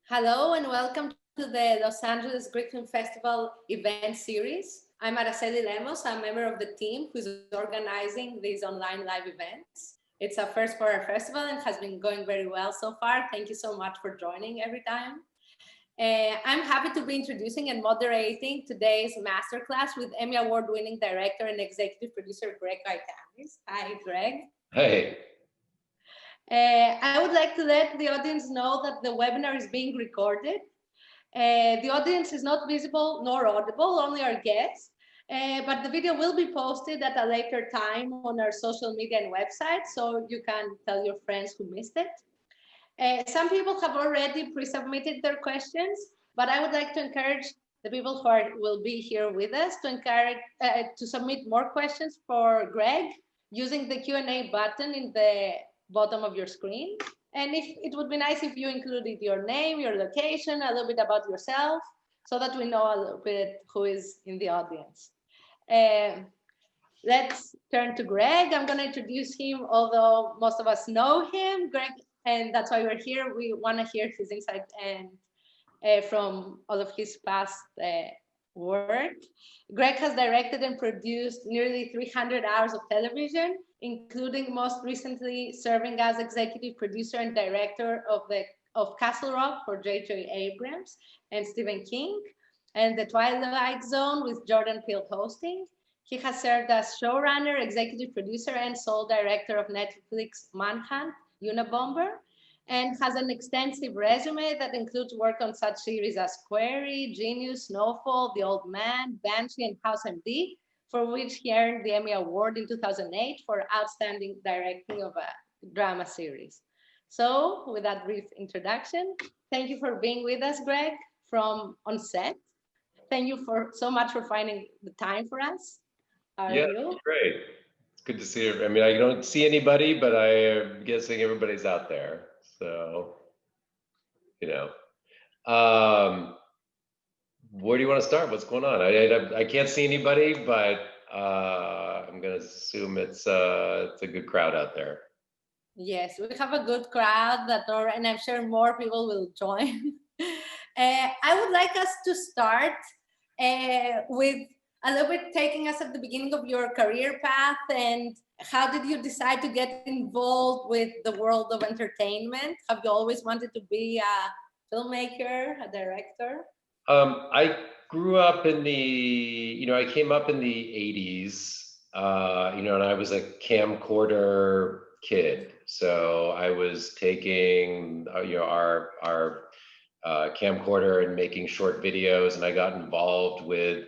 Hello and welcome to the Los Angeles Greek Film Festival event series. I'm Araceli Lemos. I'm a member of the team who's organizing these online live events. It's a first for our festival and has been going very well so far. Thank you so much for joining every time. I'm happy to be introducing and moderating today's masterclass with Emmy Award-winning director and executive producer Greg Yaitanes. Hi, Greg. Hey. I would like to let the audience know that the webinar is being recorded. The audience is not visible nor audible, only our guests, but the video will be posted at a later time on our social media and website, so you can tell your friends who missed it. Some people have already pre-submitted their questions, but I would like to encourage the people who will be here with us to submit more questions for Greg using the Q&A button in the bottom of your screen. And if it would be nice if you included your name, your location, a little bit about yourself, so that we know a little bit who is in the audience. Let's turn to Greg. I'm going to introduce him, although most of us know him. Greg, and that's why we're here. We want to hear his insight and from all of his past work. Greg has directed and produced nearly 300 hours of television, including most recently serving as executive producer and director of Castle Rock for J.J. Abrams and Stephen King, and The Twilight Zone with Jordan Peele hosting. He has served as showrunner, executive producer, and sole director of Netflix Manhunt, Unabomber, and has an extensive resume that includes work on such series as Query, Genius, Snowfall, The Old Man, Banshee, and House MD, for which he earned the Emmy Award in 2008 for outstanding directing of a drama series. So, with that brief introduction, thank you for being with us, Greg, from on set. Thank you so much for finding the time for us. How are you? Great. It's good to see you. I mean, I don't see anybody, but I am guessing everybody's out there. So, where do you want to start? What's going on? I can't see anybody, but I'm going to assume it's a good crowd out there. Yes, we have a good crowd and I'm sure more people will join. I would like us to start with a little bit taking us at the beginning of your career path, and how did you decide to get involved with the world of entertainment? Have you always wanted to be a filmmaker, a director? I grew up in I came up in the 80s, and I was a camcorder kid. So I was taking, our camcorder and making short videos, and I got involved with,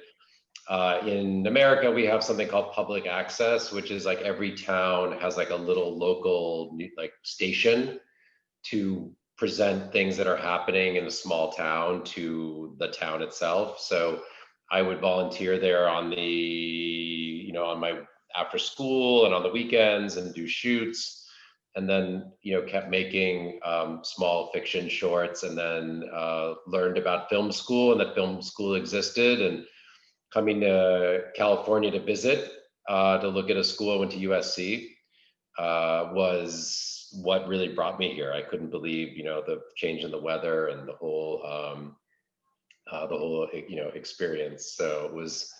in America, we have something called public access, which is like every town has like a little local like station to present things that are happening in a small town to the town itself. So I would volunteer there on on my after school and on the weekends and do shoots, and then kept making small fiction shorts, and then learned about film school and that film school existed, and coming to California to visit to look at a school. I went to USC. Was what really brought me here. I couldn't believe, the change in the weather and the whole experience. So it was,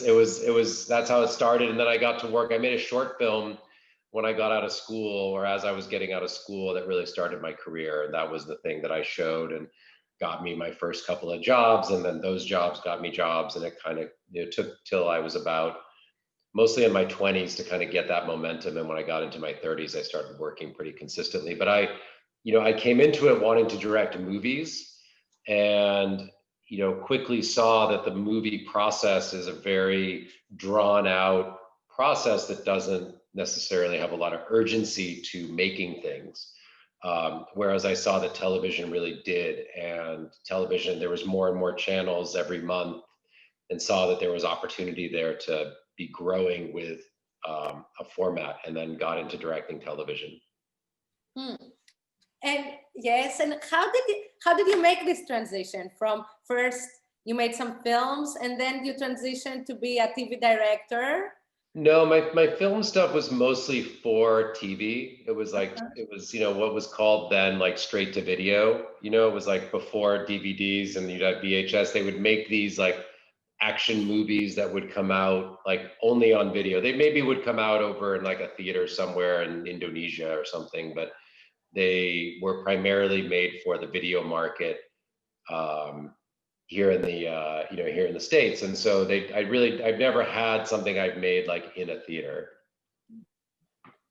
it was, that's how it started. And then I got to work. I made a short film when I got out of school, or as I was getting out of school, that really started my career. And that was the thing that I showed and got me my first couple of jobs. And then those jobs got me jobs. And it kind of took till I was about mostly in my 20s to kind of get that momentum. And when I got into my 30s, I started working pretty consistently. But I came into it wanting to direct movies, and, quickly saw that the movie process is a very drawn out process that doesn't necessarily have a lot of urgency to making things. Whereas I saw that television really did, and television, there was more and more channels every month, and saw that there was opportunity there to be growing with a format, and then got into directing television. And yes, and how did you make this transition from first you made some films and then you transitioned to be a TV director? No, my film stuff was mostly for TV. It was like, Uh-huh. it was, what was called then like straight to video. It was like before DVDs and you'd have VHS. They would make these like action movies that would come out like only on video. They maybe would come out over in like a theater somewhere in Indonesia or something, but they were primarily made for the video market. Um, Here in the here in the States. And so I've never had something I've made like in a theater.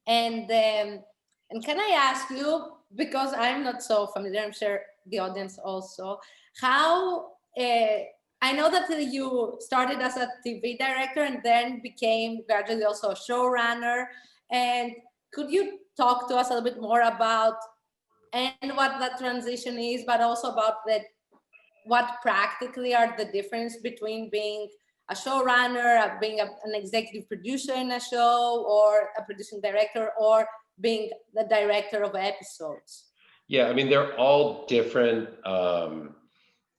And can I ask you, because I'm not so familiar, I'm sure the audience also, how I know that you started as a TV director and then became gradually also a showrunner. And could you talk to us a little bit more about and what that transition is, but also about what practically are the difference between being a showrunner, being an executive producer in a show, or a producing director, or being the director of episodes? Yeah, I mean they're all different.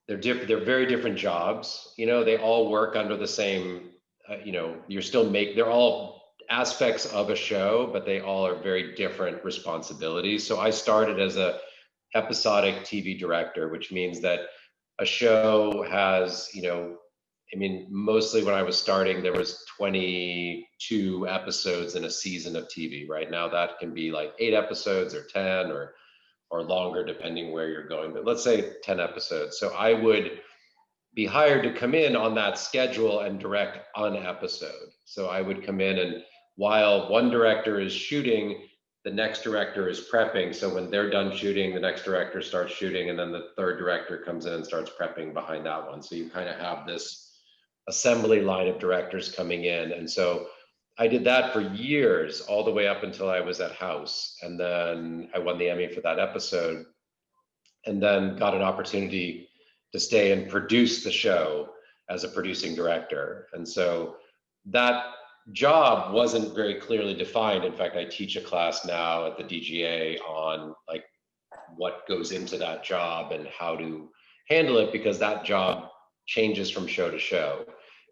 They're very different jobs. They all work under the same. You're still they're all aspects of a show, but they all are very different responsibilities. So I started as a episodic TV director, which means that a show has, I mean, mostly when I was starting, there was 22 episodes in a season of TV. Right now, that can be like 8 episodes or 10 or longer, depending where you're going. But let's say 10 episodes. So I would be hired to come in on that schedule and direct an episode. So I would come in, and while one director is shooting, the next director is prepping. So when they're done shooting, the next director starts shooting, and then the third director comes in and starts prepping behind that one. So you kind of have this assembly line of directors coming in. And so I did that for years, all the way up until I was at House. And then I won the Emmy for that episode, and then got an opportunity to stay and produce the show as a producing director. And so that job wasn't very clearly defined. In fact, I teach a class now at the DGA on like what goes into that job and how to handle it, because that job changes from show to show.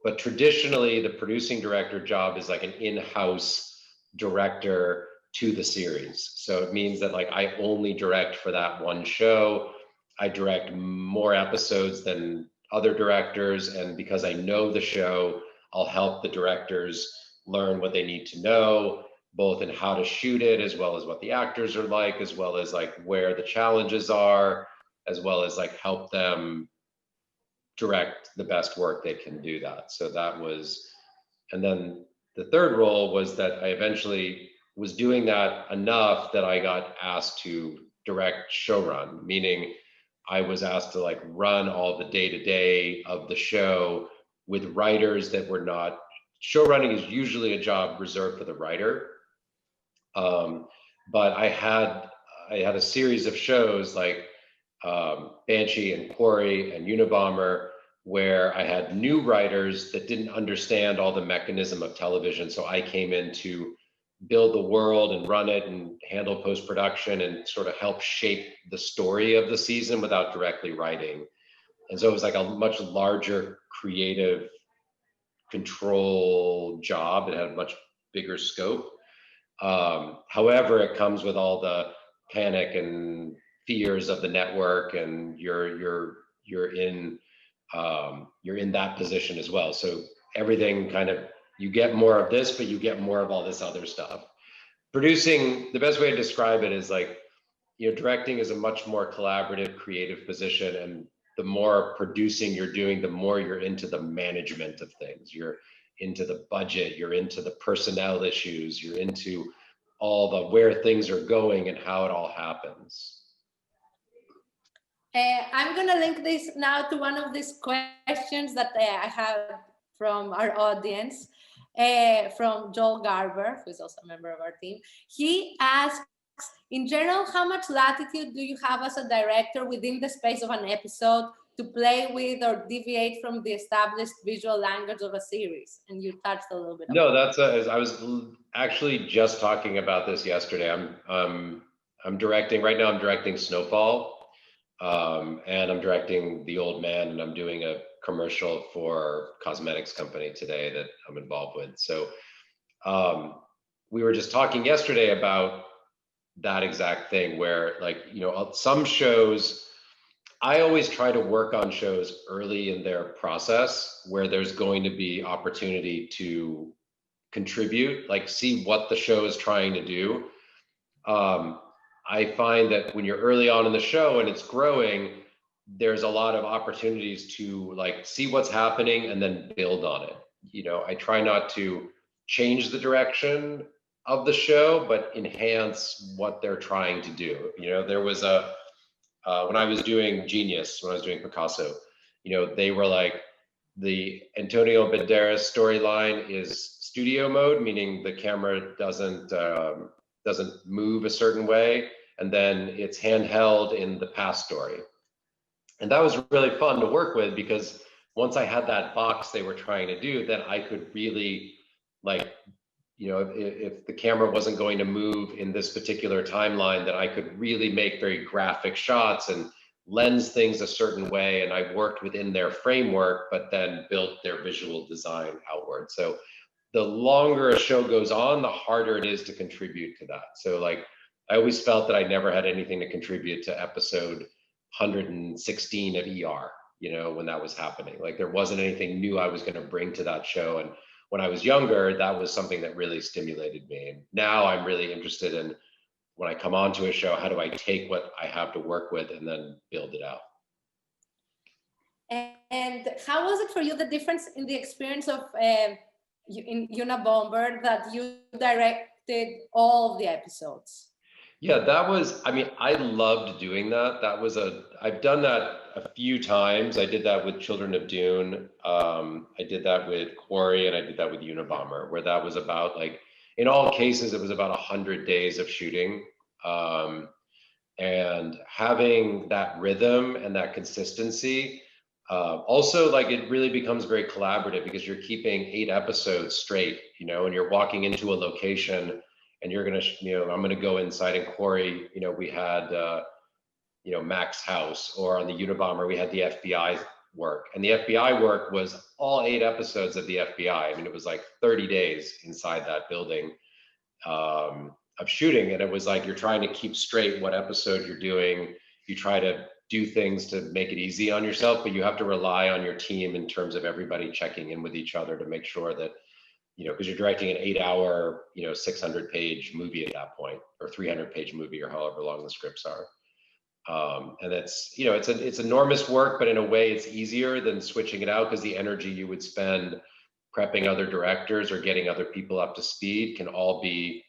But traditionally, the producing director job is like an in-house director to the series. So it means that like I only direct for that one show. I direct more episodes than other directors, and because I know the show, I'll help the directors learn what they need to know, both in how to shoot it, as well as what the actors are like, as well as like where the challenges are, as well as like help them direct the best work they can do that. So that was, and then the third role was that I eventually was doing that enough that I got asked to direct showrun, meaning I was asked to like run all the day-to-day of the show with writers that were not, showrunning is usually a job reserved for the writer. But I had a series of shows like Banshee and Quarry and Unabomber, where I had new writers that didn't understand all the mechanism of television. So I came in to build the world and run it and handle post-production and sort of help shape the story of the season without directly writing. And so it was like a much larger creative control job. It had a much bigger scope. However, it comes with all the panic and fears of the network, and you're in that position as well. So everything kind of, you get more of this, but you get more of all this other stuff. Producing, the best way to describe it is like, directing is a much more collaborative, creative position, and the more producing you're doing, the more you're into the management of things. You're into the budget, you're into the personnel issues, you're into all the where things are going and how it all happens. I'm going to link this now to one of these questions that I have from our audience, from Joel Garber, who is also a member of our team. He asks, in general, how much latitude do you have as a director within the space of an episode to play with or deviate from the established visual language of a series? And you touched a little bit. No, I was actually just talking about this yesterday. I'm directing right now. I'm directing Snowfall, and I'm directing The Old Man, and I'm doing a commercial for a cosmetics company today that I'm involved with. So we were just talking yesterday about that exact thing where, like, you know, some shows, I always try to work on shows early in their process where there's going to be opportunity to contribute, like see what the show is trying to do. I find that when you're early on in the show and it's growing, there's a lot of opportunities to like see what's happening and then build on it. You know, I try not to change the direction of the show, but enhance what they're trying to do. You know, there was a, when I was doing Genius, when I was doing Picasso, you know, they were like, the Antonio Banderas storyline is studio mode, meaning the camera doesn't move a certain way, and then it's handheld in the past story. And that was really fun to work with because once I had that box they were trying to do, then I could really, like, you know, if the camera wasn't going to move in this particular timeline, then I could really make very graphic shots and lens things a certain way. And I worked within their framework, but then built their visual design outward. So the longer a show goes on, the harder it is to contribute to that. So like, I always felt that I never had anything to contribute to episode 116 of ER, you know, when that was happening. Like there wasn't anything new I was going to bring to that show. And when I was younger, that was something that really stimulated me. And now I'm really interested in, when I come onto a show, how do I take what I have to work with and then build it out? And how was it for you, the difference in the experience of in Unabomber, that you directed all of the episodes? Yeah, that was, I mean, I loved doing that. That was I've done that a few times. I did that with Children of Dune. I did that with Quarry, and I did that with Unabomber, where that was about, like, in all cases, it was about 100 days of shooting. And having that rhythm and that consistency, also, like, it really becomes very collaborative because you're keeping 8 episodes straight, you know, and you're walking into a location and you're going to, you know, I'm going to go inside in Quarry, you know, we had, you know, Mac's house, or on the Unabomber, we had the FBI work. And the FBI work was all 8 episodes of the FBI. I mean, it was like 30 days inside that building of shooting. And it was like, you're trying to keep straight what episode you're doing. You try to do things to make it easy on yourself, but you have to rely on your team in terms of everybody checking in with each other to make sure that, you know, because you're directing an 8-hour, you know, 600-page movie at that point, or 300-page movie, or however long the scripts are. And it's, you know, it's enormous work, but in a way it's easier than switching it out, because the energy you would spend prepping other directors or getting other people up to speed can all be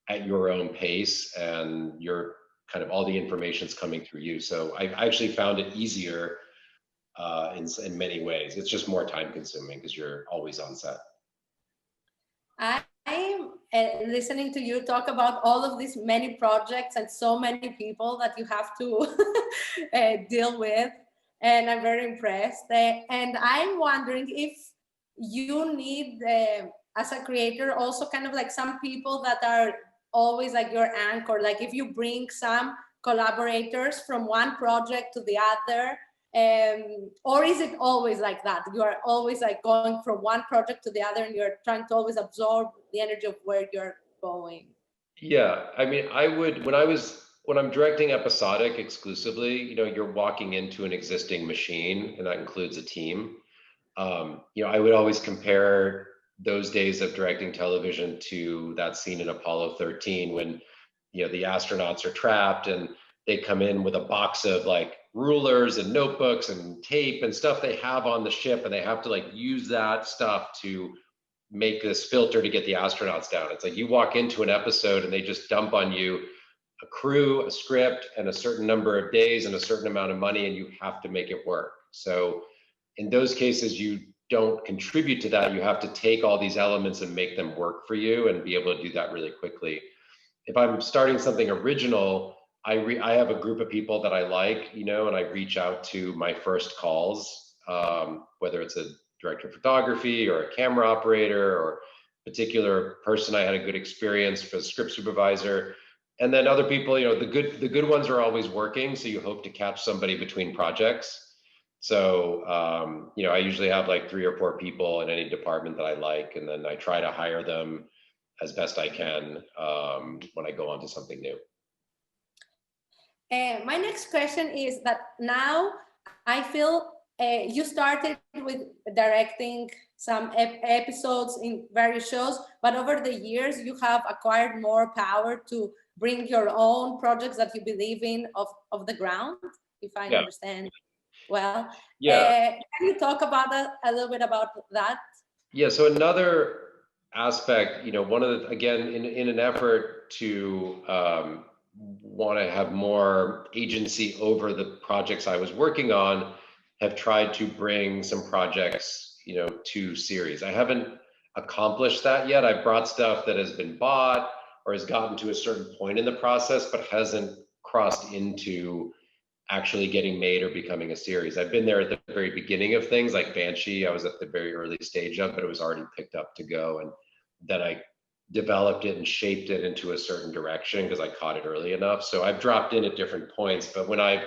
at your own pace, and you're kind of, all the information's coming through you. So I actually found it easier in many ways. It's just more time consuming because you're always on set. I'm listening to you talk about all of these many projects and so many people that you have to deal with, and I'm very impressed. And I'm wondering if you need, as a creator, also kind of like some people that are always like your anchor, like if you bring some collaborators from one project to the other, or is it always like that? You are always like going from one project to the other, and you're trying to always absorb the energy of where you're going. Yeah, I mean, I would, when I'm directing episodic exclusively, you know, you're walking into an existing machine, and that includes a team. You know, I would always compare those days of directing television to that scene in Apollo 13 when, you know, the astronauts are trapped and they come in with a box of like rulers and notebooks and tape and stuff they have on the ship, and they have to like use that stuff to make this filter to get the astronauts down. It's like you walk into an episode and they just dump on you a crew, a script, and a certain number of days and a certain amount of money, and you have to make it work. So in those cases, you don't contribute to that. You have to take all these elements and make them work for you, and be able to do that really quickly. If I'm starting something original, I have a group of people that I like, you know, and I reach out to my first calls, whether it's a director of photography or a camera operator or a particular person I had a good experience for, a script supervisor. And then other people, you know, the good ones are always working, so you hope to catch somebody between projects. So, you know, I usually have like 3 or 4 people in any department that I like, and then I try to hire them as best I can when I go on to something new. My next question is that now I feel you started with directing some episodes in various shows, but over the years you have acquired more power to bring your own projects that you believe in of the ground, if I understand well. Yeah. Can you talk about that, a little bit about that? Yeah, so another aspect, one of the, again, in an effort to want to have more agency over the projects I was working on, have tried to bring some projects, to series. I haven't accomplished that yet. I've brought stuff that has been bought or has gotten to a certain point in the process, but hasn't crossed into actually getting made or becoming a series. I've been there at the very beginning of things like Banshee. I was at the very early stage of, but it was already picked up to go. And then I developed it and shaped it into a certain direction because I caught it early enough. So I've dropped in at different points, but when I've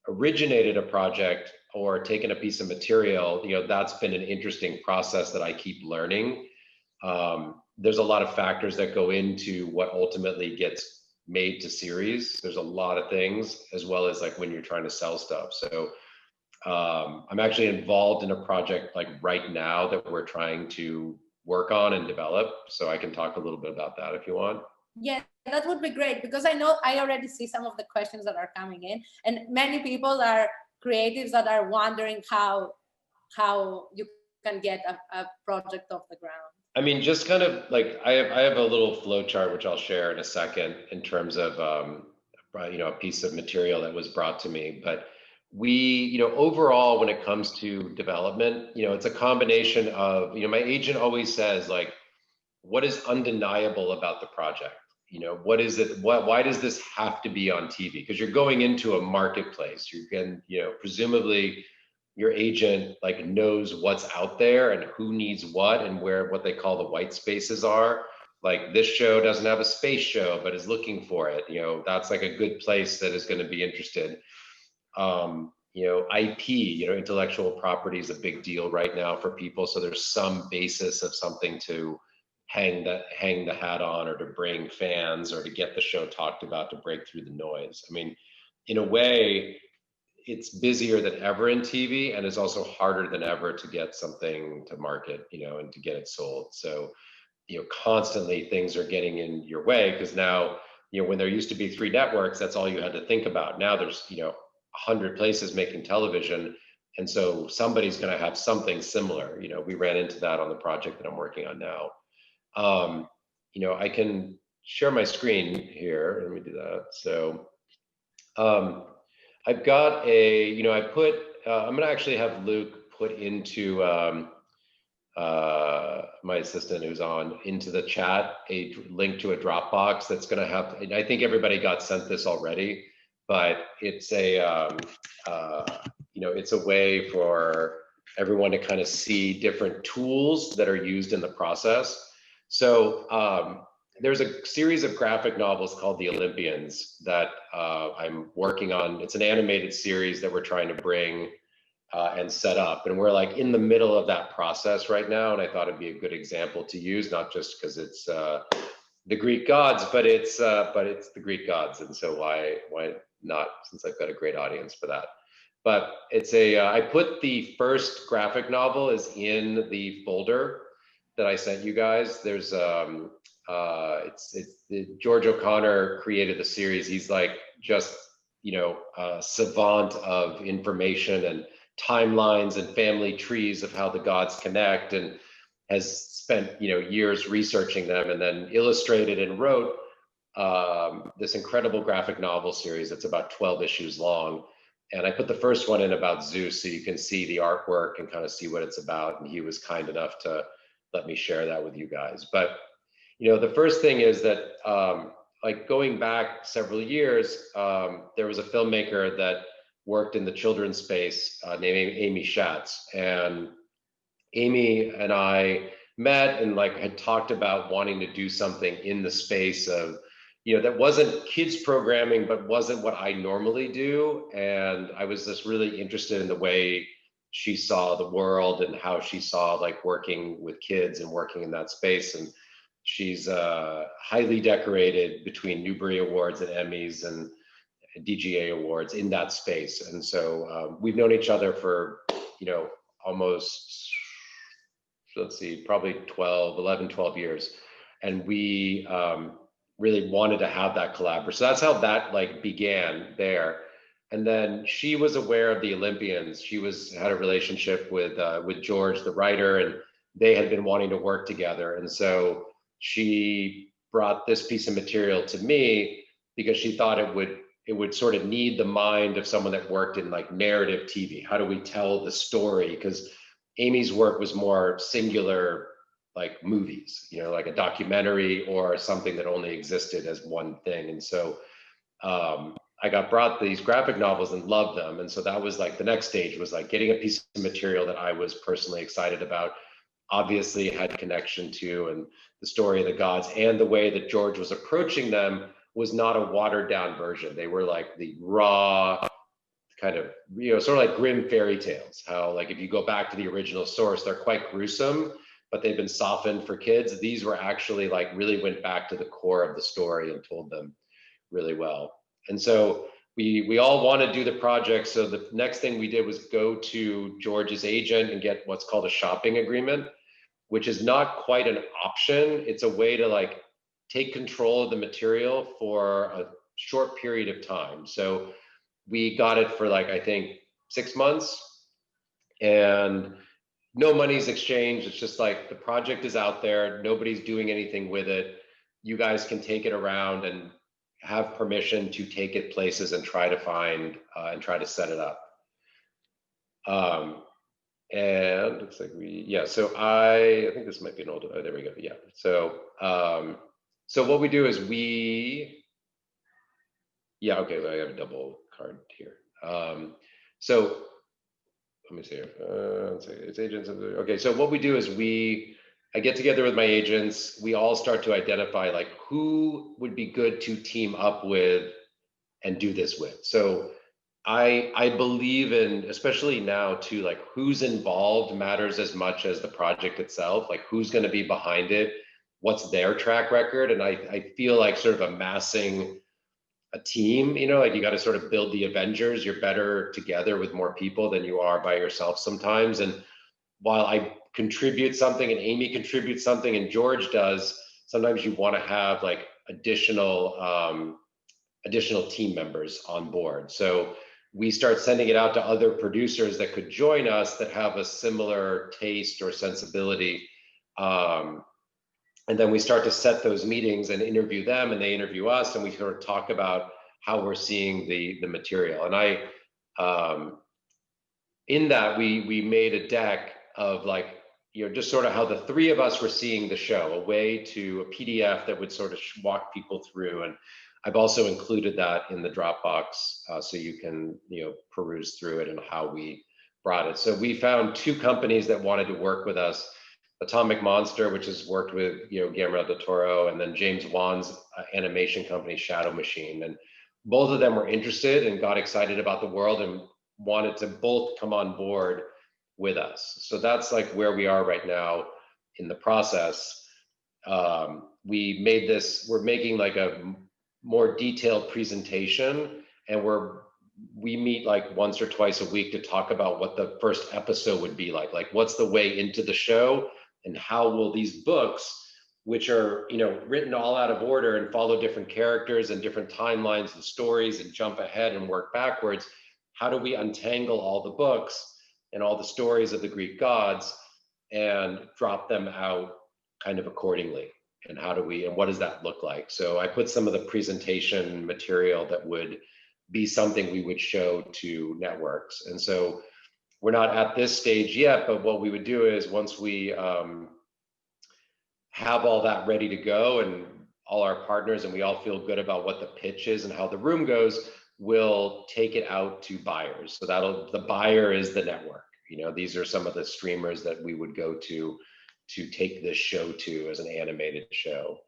originated a project or taken a piece of material, that's been an interesting process that I keep learning. There's a lot of factors that go into what ultimately gets made to series. There's a lot of things, as well as like when you're trying to sell stuff. So I'm actually involved in a project like right now that we're trying to work on and develop. So I can talk a little bit about that if you want. Yeah, that would be great, because I know I already see some of the questions that are coming in, and many people are creatives that are wondering how you can get a project off the ground. I mean, just kind of like I have a little flow chart which I'll share in a second in terms of a piece of material that was brought to me. But we, overall, when it comes to development, it's a combination of, my agent always says, like, what is undeniable about the project? What is it? Why does this have to be on TV? Because you're going into a marketplace. You can, presumably your agent like knows what's out there and who needs what and where what they call the white spaces are. Like this show doesn't have a space show, but is looking for it. That's like a good place that is going to be interested. IP, intellectual property is a big deal right now for people. So there's some basis of something to hang the hat on, or to bring fans, or to get the show talked about, to break through the noise. I mean, in a way, it's busier than ever in TV, and it's also harder than ever to get something to market, and to get it sold. So, constantly things are getting in your way, because now, when there used to be 3 networks, that's all you had to think about. Now there's, 100 places making television. And so somebody's going to have something similar. We ran into that on the project that I'm working on now. I can share my screen here. Let me do that. So, I've got I'm gonna actually have Luke put into my assistant who's on, into the chat, a link to a Dropbox that's gonna have, and I think everybody got sent this already, but it's it's a way for everyone to kind of see different tools that are used in the process. So, there's a series of graphic novels called The Olympians that I'm working on. It's an animated series that we're trying to bring and set up. And we're like in the middle of that process right now. And I thought it'd be a good example to use, not just because it's the Greek gods, but it's the Greek gods. And so why not, since I've got a great audience for that. But it's I put the first graphic novel is in the folder that I sent you guys. There's George O'Connor created the series. He's like just a savant of information and timelines and family trees of how the gods connect, and has spent years researching them, and then illustrated and wrote this incredible graphic novel series that's about 12 issues long. And I put the first one in about Zeus, so you can see the artwork and kind of see what it's about. And he was kind enough to let me share that with you guys. But the first thing is that, like going back several years, there was a filmmaker that worked in the children's space named Amy Schatz. And Amy and I met and like had talked about wanting to do something in the space of, that wasn't kids programming, but wasn't what I normally do. And I was just really interested in the way she saw the world and how she saw like working with kids and working in that space. And She's highly decorated between Newbery Awards and Emmys and DGA Awards in that space. And so we've known each other for, almost, let's see, probably 12 years. And we really wanted to have that collaboration. So that's how that like began there. And then she was aware of the Olympians. She had a relationship with George, the writer, and they had been wanting to work together. And so she brought this piece of material to me because she thought it would sort of need the mind of someone that worked in like narrative TV. How do we tell the story? Because Amy's work was more singular, like movies, like a documentary or something that only existed as one thing. And so I got brought these graphic novels and loved them. And so that was like the next stage, was like getting a piece of material that I was personally excited about, obviously had connection to, and the story of the gods, and the way that George was approaching them was not a watered down version. They were like the raw kind of, sort of like grim fairy tales, how like if you go back to the original source, they're quite gruesome, but they've been softened for kids. These were actually like really went back to the core of the story and told them really well. And so we all want to do the project. So the next thing we did was go to George's agent and get what's called a shopping agreement, which is not quite an option. It's a way to like take control of the material for a short period of time. So we got it for like, I think 6 months, and no money's exchanged. It's just like the project is out there. Nobody's doing anything with it. You guys can take it around and have permission to take it places and try to find and try to set it up. And looks like so I think this might be an old, oh, there we go. Yeah. So, so what we do is okay, I have a double card here. So let me see here. It's agents. Okay, so what we do is I get together with my agents. We all start to identify like who would be good to team up with and do this with. So I believe in, especially now too, like who's involved matters as much as the project itself. Like who's going to be behind it, what's their track record, and I feel like sort of amassing a team, like you got to sort of build the Avengers. You're better together with more people than you are by yourself sometimes. And while I contribute something and Amy contributes something and George does, sometimes you want to have like additional team members on board. So we start sending it out to other producers that could join us that have a similar taste or sensibility. And then we start to set those meetings and interview them, and they interview us, and we sort of talk about how we're seeing the material. And in that we made a deck of like, just sort of how the three of us were seeing the show, a PDF that would sort of walk people through. And I've also included that in the Dropbox so you can, peruse through it and how we brought it. So we found two companies that wanted to work with us. Atomic Monster, which has worked with Guillermo del Toro, and then James Wan's animation company Shadow Machine, and both of them were interested and got excited about the world and wanted to both come on board with us. So that's like where we are right now in the process. We're making like a more detailed presentation, and we meet like once or twice a week to talk about what the first episode would be like what's the way into the show. And how will these books, which are written all out of order and follow different characters and different timelines and stories and jump ahead and work backwards, how do we untangle all the books and all the stories of the Greek gods and drop them out kind of accordingly? And what does that look like? So I put some of the presentation material that would be something we would show to networks. And so we're not at this stage yet, but what we would do is once we have all that ready to go and all our partners and we all feel good about what the pitch is and how the room goes, we'll take it out to buyers. So the buyer is the network. These are some of the streamers that we would go to take this show to as an animated show.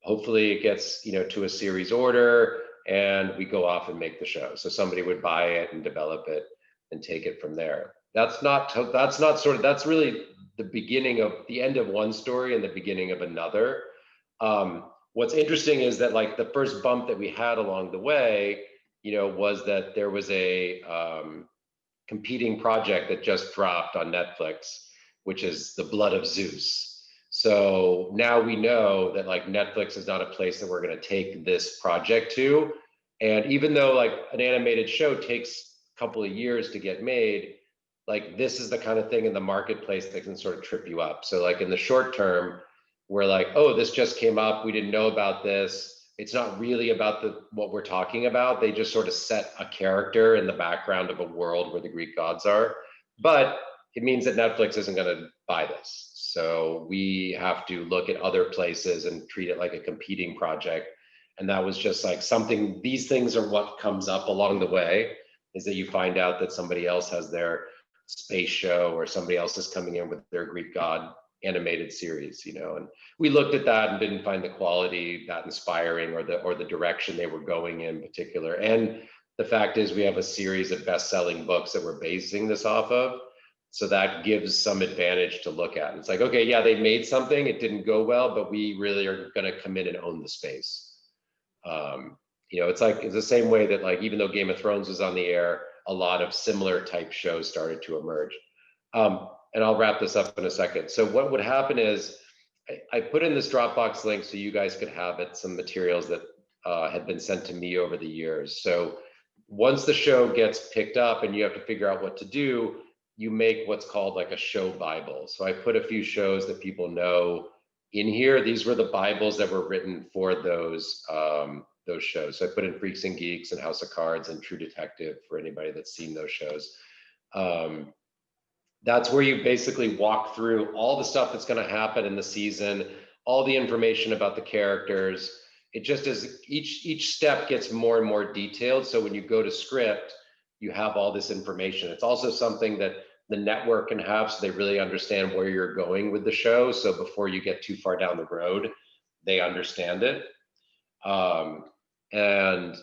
Hopefully it gets, to a series order and we go off and make the show. So somebody would buy it and develop it and take it from there. That's really the end of one story and the beginning of another. What's interesting is that like the first bump that we had along the way, was that there was a competing project that just dropped on Netflix, which is The Blood of Zeus. So now we know that like Netflix is not a place that we're going to take this project to. And even though like an animated show takes a couple of years to get made, like this is the kind of thing in the marketplace that can sort of trip you up. So like in the short term, we're like, oh, this just came up. We didn't know about this. It's not really about what we're talking about. They just sort of set a character in the background of a world where the Greek gods are. But it means that Netflix isn't going to buy this. So we have to look at other places and treat it like a competing project. And that was just like something, these things are what comes up along the way, is that you find out that somebody else has their space show or somebody else is coming in with their Greek god animated series, and we looked at that and didn't find the quality that inspiring or the direction they were going in particular. And the fact is we have a series of best-selling books that we're basing this off of. So that gives some advantage to look at. And it's like, okay, yeah, they made something, it didn't go well, but we really are going to come in and own the space. It's the same way that like, even though Game of Thrones was on the air, a lot of similar type shows started to emerge. And I'll wrap this up in a second. So what would happen is I put in this Dropbox link so you guys could have it, some materials that had been sent to me over the years. So once the show gets picked up and you have to figure out what to do, you make what's called like a show Bible. So I put a few shows that people know in here. These were the Bibles that were written for those shows. So I put in Freaks and Geeks and House of Cards and True Detective for anybody that's seen those shows. That's where you basically walk through all the stuff that's going to happen in the season, all the information about the characters. It just is, each step gets more and more detailed. So when you go to script, you have all this information. It's also something that the network can have, so they really understand where you're going with the show. So before you get too far down the road, they understand it. And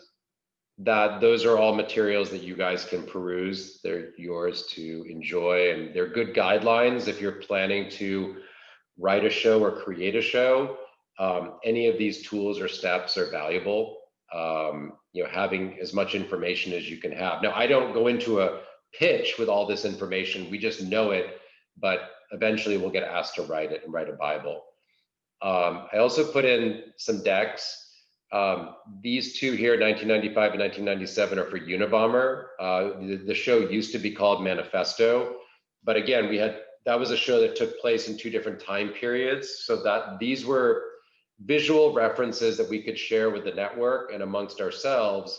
that those are all materials that you guys can peruse. They're yours to enjoy, and they're good guidelines if you're planning to write a show or create a show. Any of these tools or steps are valuable. Having as much information as you can have. Now, I don't go into a pitch with all this information. We just know it, but eventually we'll get asked to write it and write a Bible. I also put in some decks. These two here, 1995 and 1997, are for Unabomber. The show used to be called Manifesto, but again, that was a show that took place in two different time periods, so that these were visual references that we could share with the network and amongst ourselves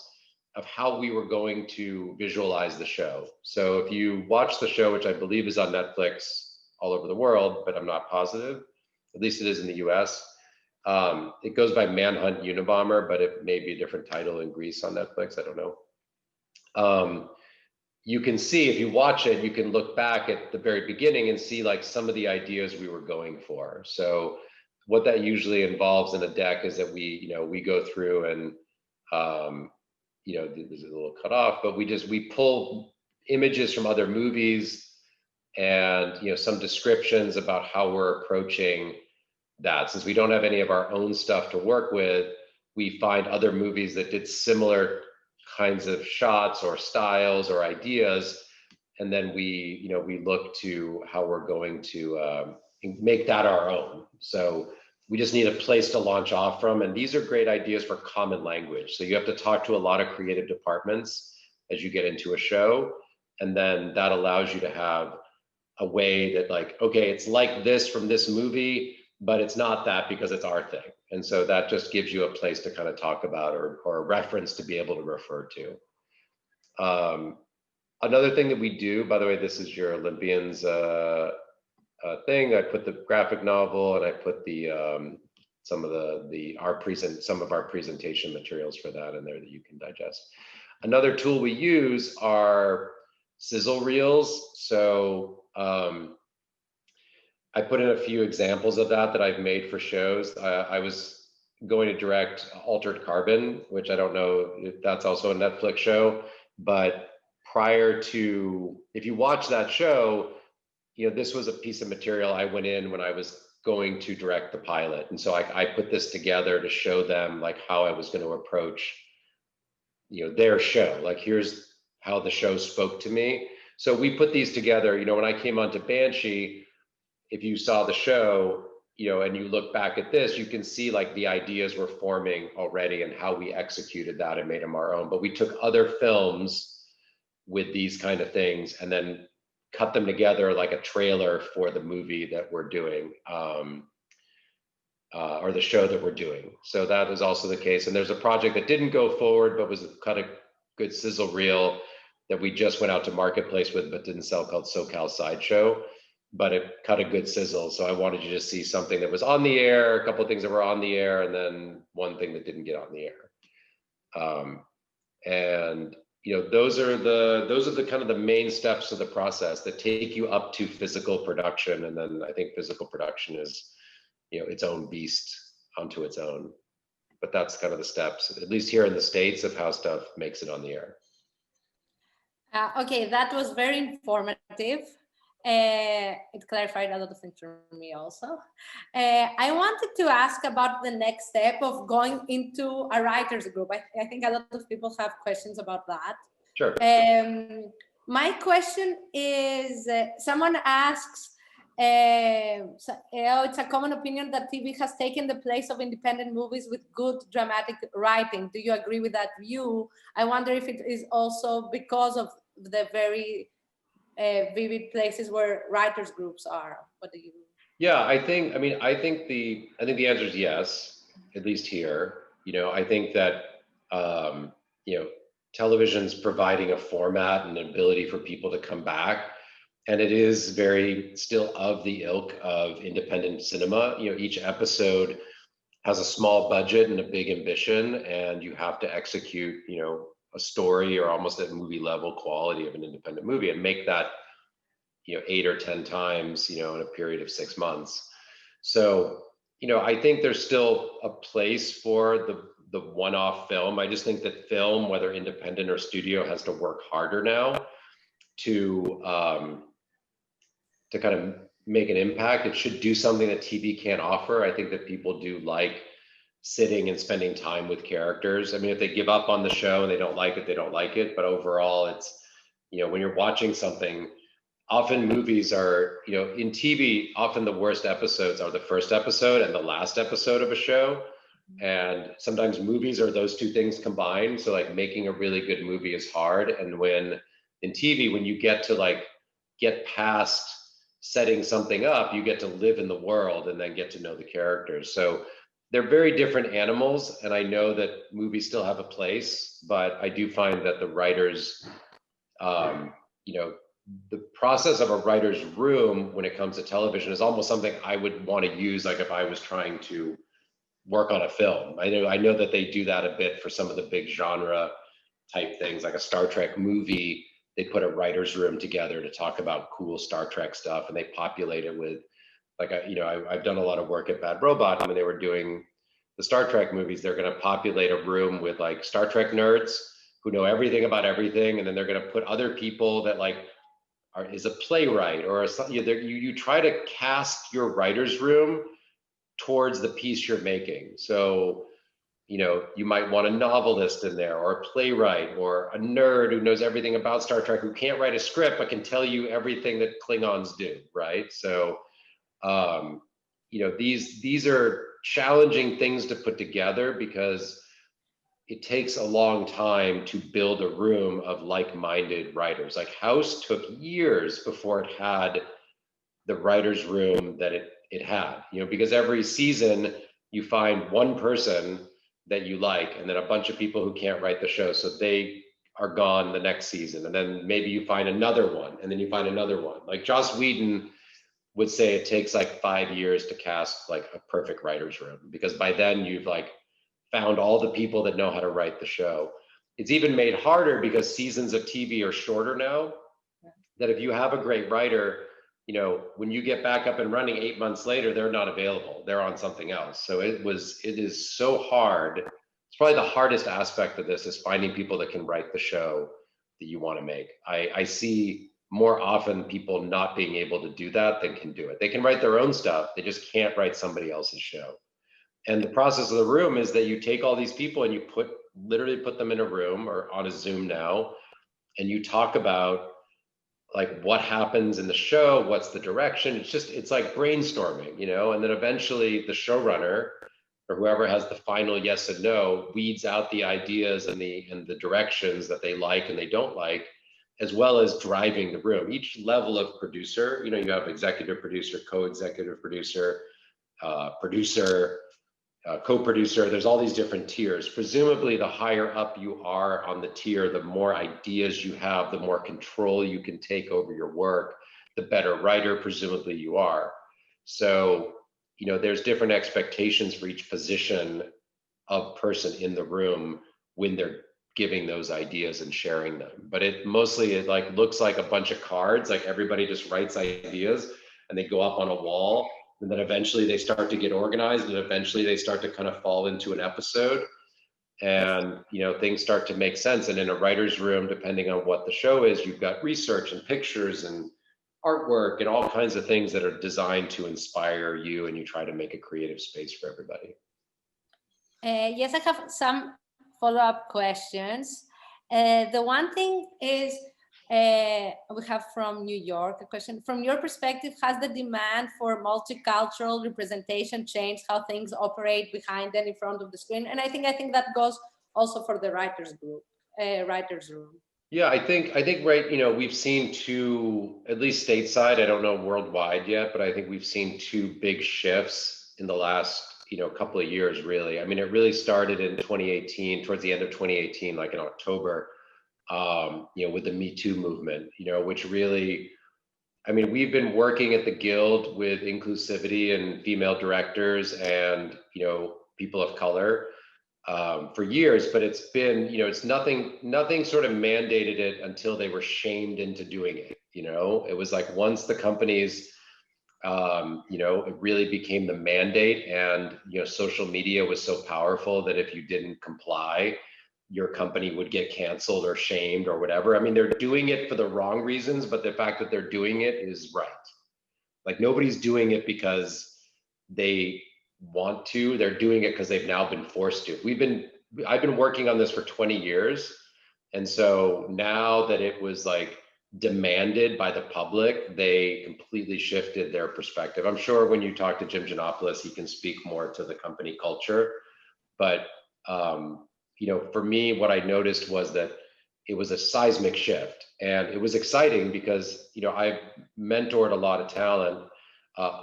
of how we were going to visualize the show. So if you watch the show, which I believe is on Netflix all over the world, but I'm not positive, at least it is in the US, it goes by Manhunt Unabomber, but it may be a different title in Greece on Netflix, I don't know. You can see, if you watch it, you can look back at the very beginning and see like some of the ideas we were going for. So what that usually involves in a deck is that we go through and, there's a little cut off, but we pull images from other movies and, some descriptions about how we're approaching that. Since we don't have any of our own stuff to work with, we find other movies that did similar kinds of shots or styles or ideas, and then we look to how we're going to make that our own. So we just need a place to launch off from, and these are great ideas for common language. So you have to talk to a lot of creative departments as you get into a show, and then that allows you to have a way that like, okay, it's like this from this movie, but it's not that because it's our thing. And so that just gives you a place to kind of talk about or a reference to be able to refer to. Another thing that we do, by the way, this is your Olympians thing. I put the graphic novel and I put the some of our presentation materials for that in there that you can digest. Another tool we use are sizzle reels. So I put in a few examples of that I've made for shows. I was going to direct Altered Carbon, which I don't know if that's also a Netflix show, but prior to, if you watch that show, this was a piece of material I went in when I was going to direct the pilot. And so I put this together to show them like how I was going to approach, their show. Like, here's how the show spoke to me. So we put these together, when I came onto Banshee, if you saw the show, and you look back at this, you can see like the ideas were forming already and how we executed that and made them our own. But we took other films with these kind of things and then cut them together like a trailer for the movie that we're doing, or the show that we're doing. So that is also the case. And there's a project that didn't go forward, but was cut a good sizzle reel that we just went out to Marketplace with, but didn't sell, called SoCal Sideshow. But it cut a good sizzle. So I wanted you to see something that was on the air, a couple of things that were on the air, and then one thing that didn't get on the air. And those are the kind of the main steps of the process that take you up to physical production. And then I think physical production is, its own beast unto its own. But that's kind of the steps, at least here in the States, of how stuff makes it on the air. Okay, that was very informative. It clarified a lot of things for me also. I wanted to ask about the next step of going into a writer's group. I think a lot of people have questions about that. Sure. My question is, someone asks, it's a common opinion that TV has taken the place of independent movies with good dramatic writing. Do you agree with that view? I wonder if it is also because of the very vivid places where writers groups are. What do you? Yeah, I think the answer is yes, at least here. I think that television's providing a format and an ability for people to come back, and it is very still of the ilk of independent cinema. Each episode has a small budget and a big ambition, and you have to execute a story or almost at movie level quality of an independent movie and make that 8 or 10 times in a period of 6 months. So I think there's still a place for the one-off film. I just think that film, whether independent or studio, has to work harder now to kind of make an impact. It should do something that TV can't offer. I think that people do like sitting and spending time with characters. I mean, if they give up on the show and they don't like it, they don't like it. But overall, it's, when you're watching something, often movies are, in TV, often the worst episodes are the first episode and the last episode of a show. And sometimes movies are those two things combined. So like making a really good movie is hard. And when in TV, when you get to like get past setting something up, you get to live in the world and then get to know the characters. So they're very different animals. And I know that movies still have a place, but I do find that the writers, the process of a writer's room when it comes to television is almost something I would want to use, like if I was trying to work on a film. I know that they do that a bit for some of the big genre type things, like a Star Trek movie. They put a writer's room together to talk about cool Star Trek stuff, and they populate it with, like, I've done a lot of work at Bad Robot when they were doing the Star Trek movies. They're going to populate a room with like Star Trek nerds who know everything about everything, and then they're going to put other people that like is a playwright or you try to cast your writer's room towards the piece you're making. So, you might want a novelist in there, or a playwright, or a nerd who knows everything about Star Trek, who can't write a script, but can tell you everything that Klingons do, right? So, these are challenging things to put together because it takes a long time to build a room of like-minded writers. Like House took years before it had the writer's room that it had, because every season you find one person that you like, and then a bunch of people who can't write the show, so they are gone the next season. And then maybe you find another one, and then you find another one. Like Joss Whedon would say it takes like 5 years to cast like a perfect writer's room, because by then you've like found all the people that know how to write the show. It's even made harder because seasons of TV are shorter now, that if you have a great writer, when you get back up and running 8 months later, they're not available. They're on something else. So it is so hard. It's probably the hardest aspect of this, is finding people that can write the show that you want to make. I see more often people not being able to do that than can do it. They can write their own stuff, they just can't write somebody else's show. And the process of the room is that you take all these people and you literally put them in a room or on a Zoom now, and you talk about like what happens in the show, what's the direction. It's like brainstorming, you know, and then eventually the showrunner or whoever has the final yes and no weeds out the ideas and the directions that they like and they don't like, as well as driving the room. Each level of producer, you know, you have executive producer, co-executive producer, producer, co-producer, there's all these different tiers. Presumably the higher up you are on the tier, the more ideas you have, the more control you can take over your work, the better writer presumably you are. So, you know, there's different expectations for each position of person in the room when they're giving those ideas and sharing them. But it like looks like a bunch of cards, like everybody just writes ideas and they go up on a wall. And then eventually they start to get organized, and eventually they start to kind of fall into an episode, and you know, things start to make sense. And in a writer's room, depending on what the show is, you've got research and pictures and artwork and all kinds of things that are designed to inspire you, and you try to make a creative space for everybody. Yes, I have some follow-up questions. The one thing is, we have from New York a question. From your perspective, has the demand for multicultural representation changed how things operate behind and in front of the screen? And I think that goes also for the writers room. Yeah, I think right, you know, we've seen two, at least stateside, I don't know worldwide yet, but I think we've seen two big shifts in the last, you know, couple of years, really. I mean, it really started in 2018, towards the end of 2018, like in October, you know, with the Me Too movement, you know, which really, I mean, we've been working at the Guild with inclusivity and female directors and, you know, people of color for years, but it's been, you know, it's nothing sort of mandated it until they were shamed into doing it. You know, it was like once the companies, you know, it really became the mandate, and, you know, social media was so powerful that if you didn't comply, your company would get canceled or shamed or whatever. I mean, they're doing it for the wrong reasons, but the fact that they're doing it is right. Like nobody's doing it because they want to, they're doing it because they've now been forced to. I've been working on this for 20 years. And so now that it was like demanded by the public, they completely shifted their perspective. I'm sure when you talk to Jim Giannopoulos, he can speak more to the company culture. But you know, for me, what I noticed was that it was a seismic shift, and it was exciting because, you know, I've mentored a lot of talent,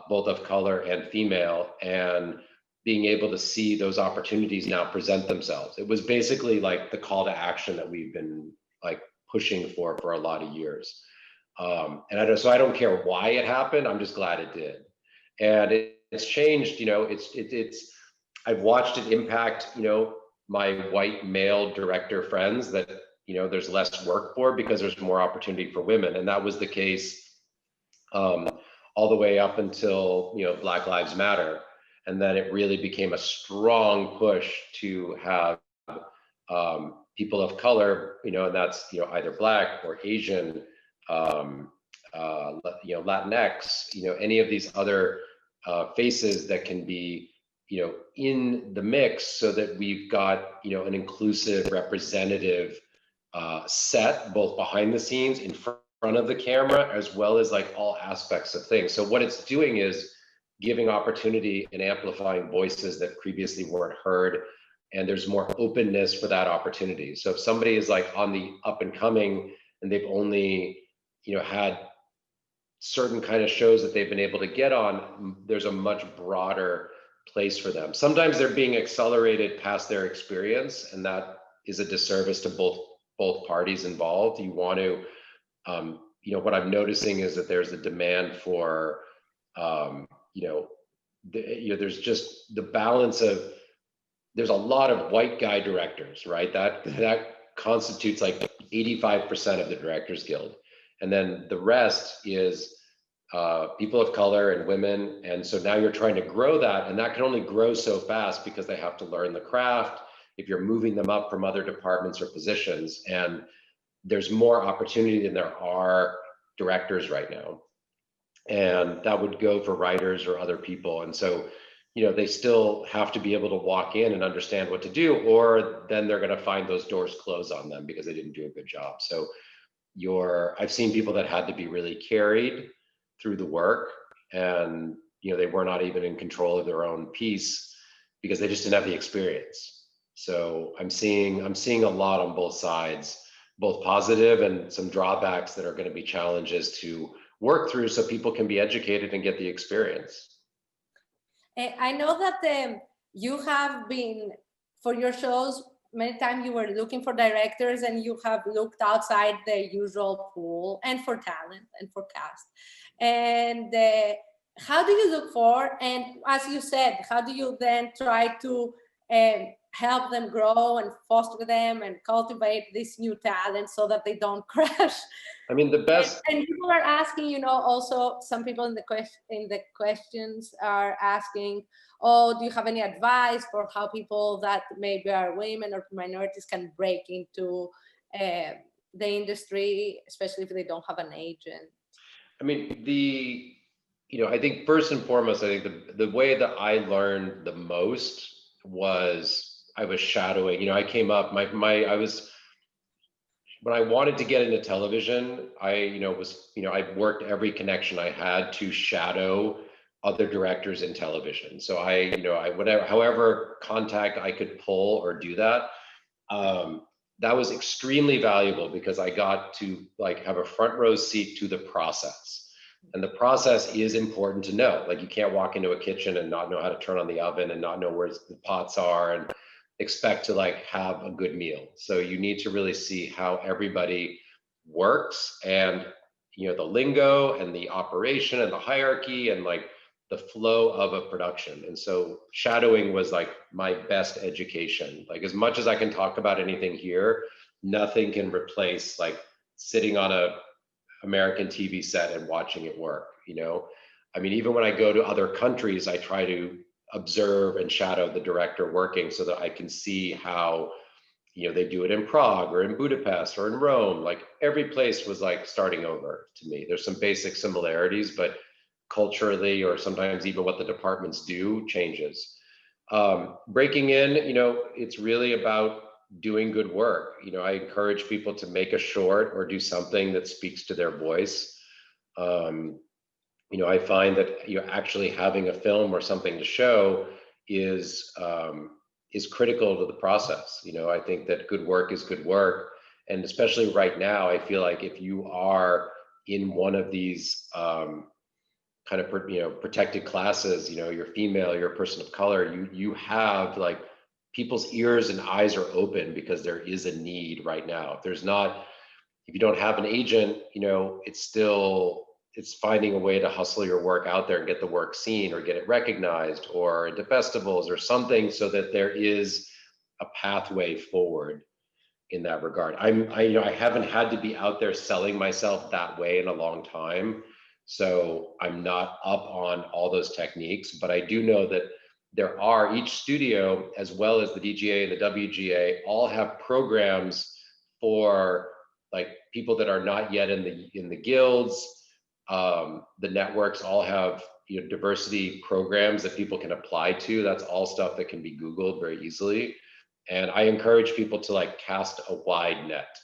both of color and female, and being able to see those opportunities now present themselves. It was basically like the call to action that we've been like pushing for a lot of years. And I don't care why it happened. I'm just glad it did. And it's changed, you know, I've watched it impact, you know, my white male director friends that, you know, there's less work for because there's more opportunity for women. And that was the case all the way up until, you know, Black Lives Matter. And then it really became a strong push to have people of color, you know, and that's, you know, either Black or Asian, you know, Latinx, you know, any of these other faces that can be, you know, in the mix, so that we've got, you know, an inclusive, representative set, both behind the scenes, in front of the camera, as well as like all aspects of things. So what it's doing is giving opportunity and amplifying voices that previously weren't heard, and there's more openness for that opportunity. So if somebody is like on the up and coming and they've only, you know, had certain kind of shows that they've been able to get on, there's a much broader place for them. Sometimes they're being accelerated past their experience, and that is a disservice to both parties involved. You want to, you know, what I'm noticing is that there's a demand for, you know, there's just the balance of, there's a lot of white guy directors, right? That constitutes like 85% of the Directors Guild, and then the rest is people of color and women. And so now you're trying to grow that, and that can only grow so fast because they have to learn the craft if you're moving them up from other departments or positions. And there's more opportunity than there are directors right now. And that would go for writers or other people. And so, they still have to be able to walk in and understand what to do, or then they're going to find those doors close on them because they didn't do a good job. So I've seen people that had to be really carried through the work, and they were not even in control of their own piece because they just didn't have the experience. So I'm seeing a lot on both sides, both positive and some drawbacks that are going to be challenges to work through so people can be educated and get the experience. I know that you have been, for your shows, many times you were looking for directors and you have looked outside the usual pool, and for talent and for cast. And how do you look for, and as you said, how do you then try to help them grow and foster them and cultivate this new talent so that they don't crash? I mean, the best. And people are asking, also some people in the questions are asking, oh, do you have any advice for how people that maybe are women or minorities can break into the industry, especially if they don't have an agent? I mean, I think first and foremost, I think the way that I learned the most was I was shadowing. I came up, when I wanted to get into television, I worked every connection I had to shadow other directors in television. So however contact I could pull or do that, that was extremely valuable because I got to have a front row seat to the process. And the process is important to know. You can't walk into a kitchen and not know how to turn on the oven and not know where the pots are and expect to have a good meal. So you need to really see how everybody works, and the lingo and the operation and the hierarchy and the flow of a production. And so shadowing was my best education. As much as I can talk about anything here, nothing can replace sitting on a American TV set and watching it work. I mean, even when I go to other countries, I try to observe and shadow the director working so that I can see how they do it in Prague or in Budapest or in Rome. Every place was starting over to me. There's some basic similarities, but culturally, or sometimes even what the departments do, changes. Breaking in, it's really about doing good work. I encourage people to make a short or do something that speaks to their voice. I find that actually having a film or something to show is critical to the process. I think that good work is good work, and especially right now, I feel like if you are in one of these kind of protected classes, you're female, you're a person of color, you have people's ears and eyes are open because there is a need right now. If you don't have an agent, it's finding a way to hustle your work out there and get the work seen or get it recognized or into festivals or something, so that there is a pathway forward in that regard. I haven't had to be out there selling myself that way in a long time, so I'm not up on all those techniques, but I do know that each studio, as well as the DGA and the WGA, all have programs for people that are not yet in the guilds. The networks all have diversity programs that people can apply to. That's all stuff that can be Googled very easily. And I encourage people to cast a wide net,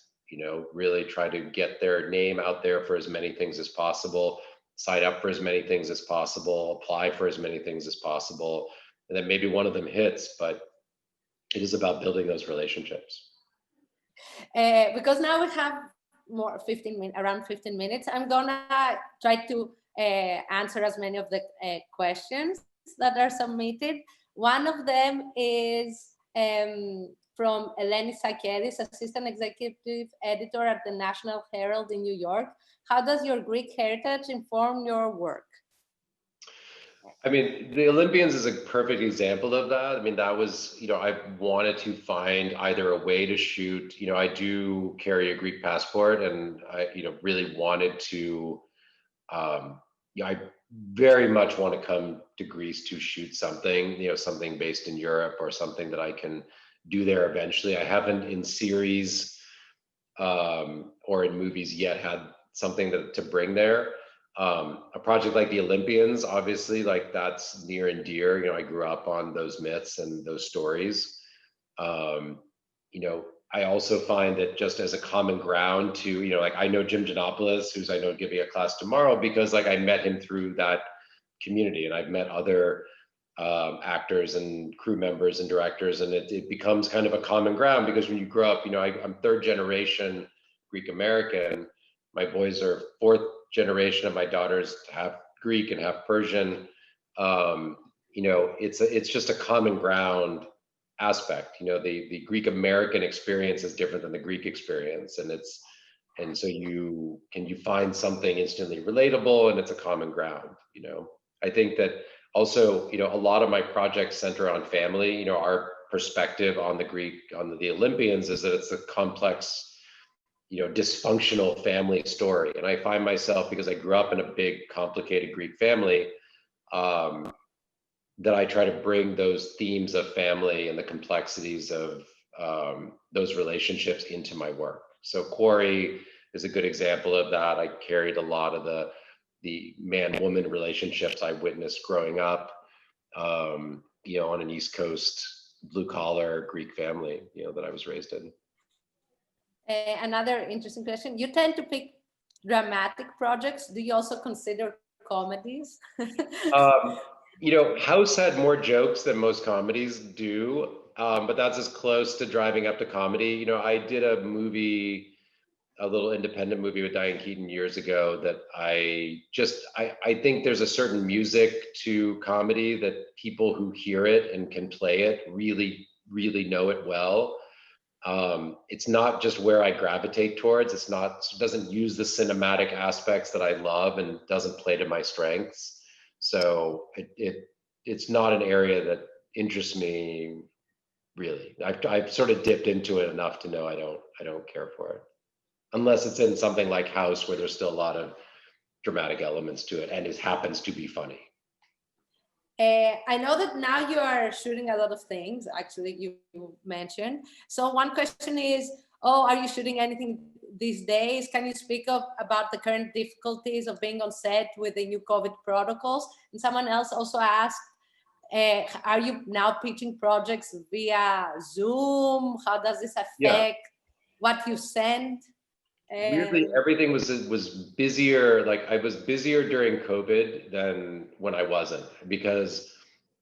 really try to get their name out there for as many things as possible, sign up for as many things as possible, apply for as many things as possible, and then maybe one of them hits, but it is about building those relationships. Because now we have around 15 minutes. I'm gonna try to answer as many of the questions that are submitted. One of them is from Eleni Sakeris, Assistant Executive Editor at the National Herald in New York. How does your Greek heritage inform your work? I mean, the Olympians is a perfect example of that. I mean, that was, I wanted to find either a way to shoot, I do carry a Greek passport, and I, really wanted to, I very much want to come to Greece to shoot something, something based in Europe or something that I can do there eventually. I haven't in series or in movies yet had something to bring there. A project like the Olympians, obviously, like that's near and dear. You know, I grew up on those myths and those stories. You know, I also find that just as a common ground to, you know, like I know Jim Giannopoulos, who's I know giving a class tomorrow, because like I met him through that community, and I've met other actors and crew members and directors, and it becomes kind of a common ground because when you grow up, you know, I'm third generation Greek American. My boys are fourth generation, and my daughters half Greek and half Persian. You know, it's just a common ground aspect. You know, the Greek American experience is different than the Greek experience, and so you find something instantly relatable, and it's a common ground. You know, I think that also, you know, a lot of my projects center on family. You know, our perspective on the Olympians is that it's a complex, you know, dysfunctional family story. And I find myself, because I grew up in a big, complicated Greek family, that I try to bring those themes of family and the complexities of those relationships into my work. So Quarry is a good example of that. I carried a lot of the man-woman relationships I witnessed growing up, you know, on an East Coast blue-collar Greek family, you know, that I was raised in. Another interesting question. You tend to pick dramatic projects. Do you also consider comedies? You know, House had more jokes than most comedies do, but that's as close to driving up to comedy. You know, I did a little independent movie with Diane Keaton years ago that I think there's a certain music to comedy that people who hear it and can play it really, really know it well. It's not just where I gravitate towards. It doesn't use the cinematic aspects that I love and doesn't play to my strengths. So it's not an area that interests me really. I've sort of dipped into it enough to know I don't care for it, unless it's in something like House where there's still a lot of dramatic elements to it and it happens to be funny. I know that now you are shooting a lot of things, actually, you mentioned. So one question is, are you shooting anything these days? Can you speak about the current difficulties of being on set with the new COVID protocols? And someone else also asked, are you now pitching projects via Zoom? How does this affect what you send? Weirdly, everything was busier. Like I was busier during COVID than when I wasn't, because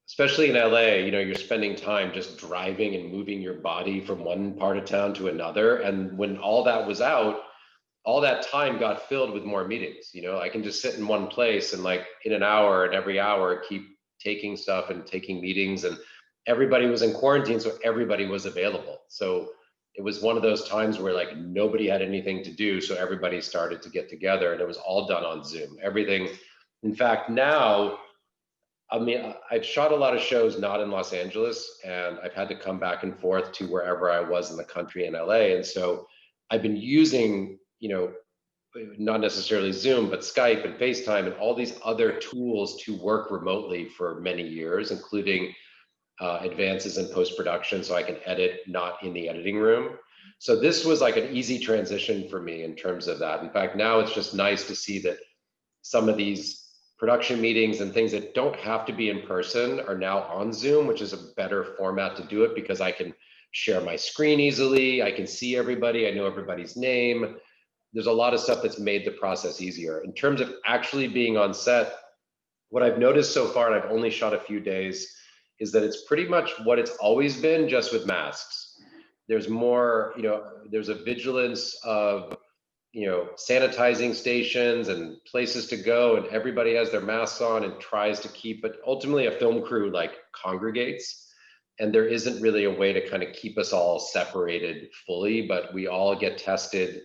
especially in LA, you know, you're spending time just driving and moving your body from one part of town to another. And when all that was out, all that time got filled with more meetings. You know, I can just sit in one place and like in an hour and every hour keep taking stuff and taking meetings, and everybody was in quarantine, so everybody was available. So it was one of those times where like nobody had anything to do, so everybody started to get together, and it was all done on Zoom. Everything. In fact, now, I mean, I've shot a lot of shows not in Los Angeles, and I've had to come back and forth to wherever I was in the country in LA. And so I've been using, you know, not necessarily Zoom, but Skype and FaceTime and all these other tools to work remotely for many years, including advances in post-production, so I can edit not in the editing room. So this was like an easy transition for me in terms of that. In fact, now it's just nice to see that some of these production meetings and things that don't have to be in person are now on Zoom, which is a better format to do it, because I can share my screen easily. I can see everybody. I know everybody's name. There's a lot of stuff that's made the process easier. In terms of actually being on set, what I've noticed so far, and I've only shot a few days, is that it's pretty much what it's always been, just with masks. There's more, you know, there's a vigilance of, you know, sanitizing stations and places to go, and everybody has their masks on and tries to keep it. Ultimately, a film crew like congregates, and there isn't really a way to kind of keep us all separated fully, but we all get tested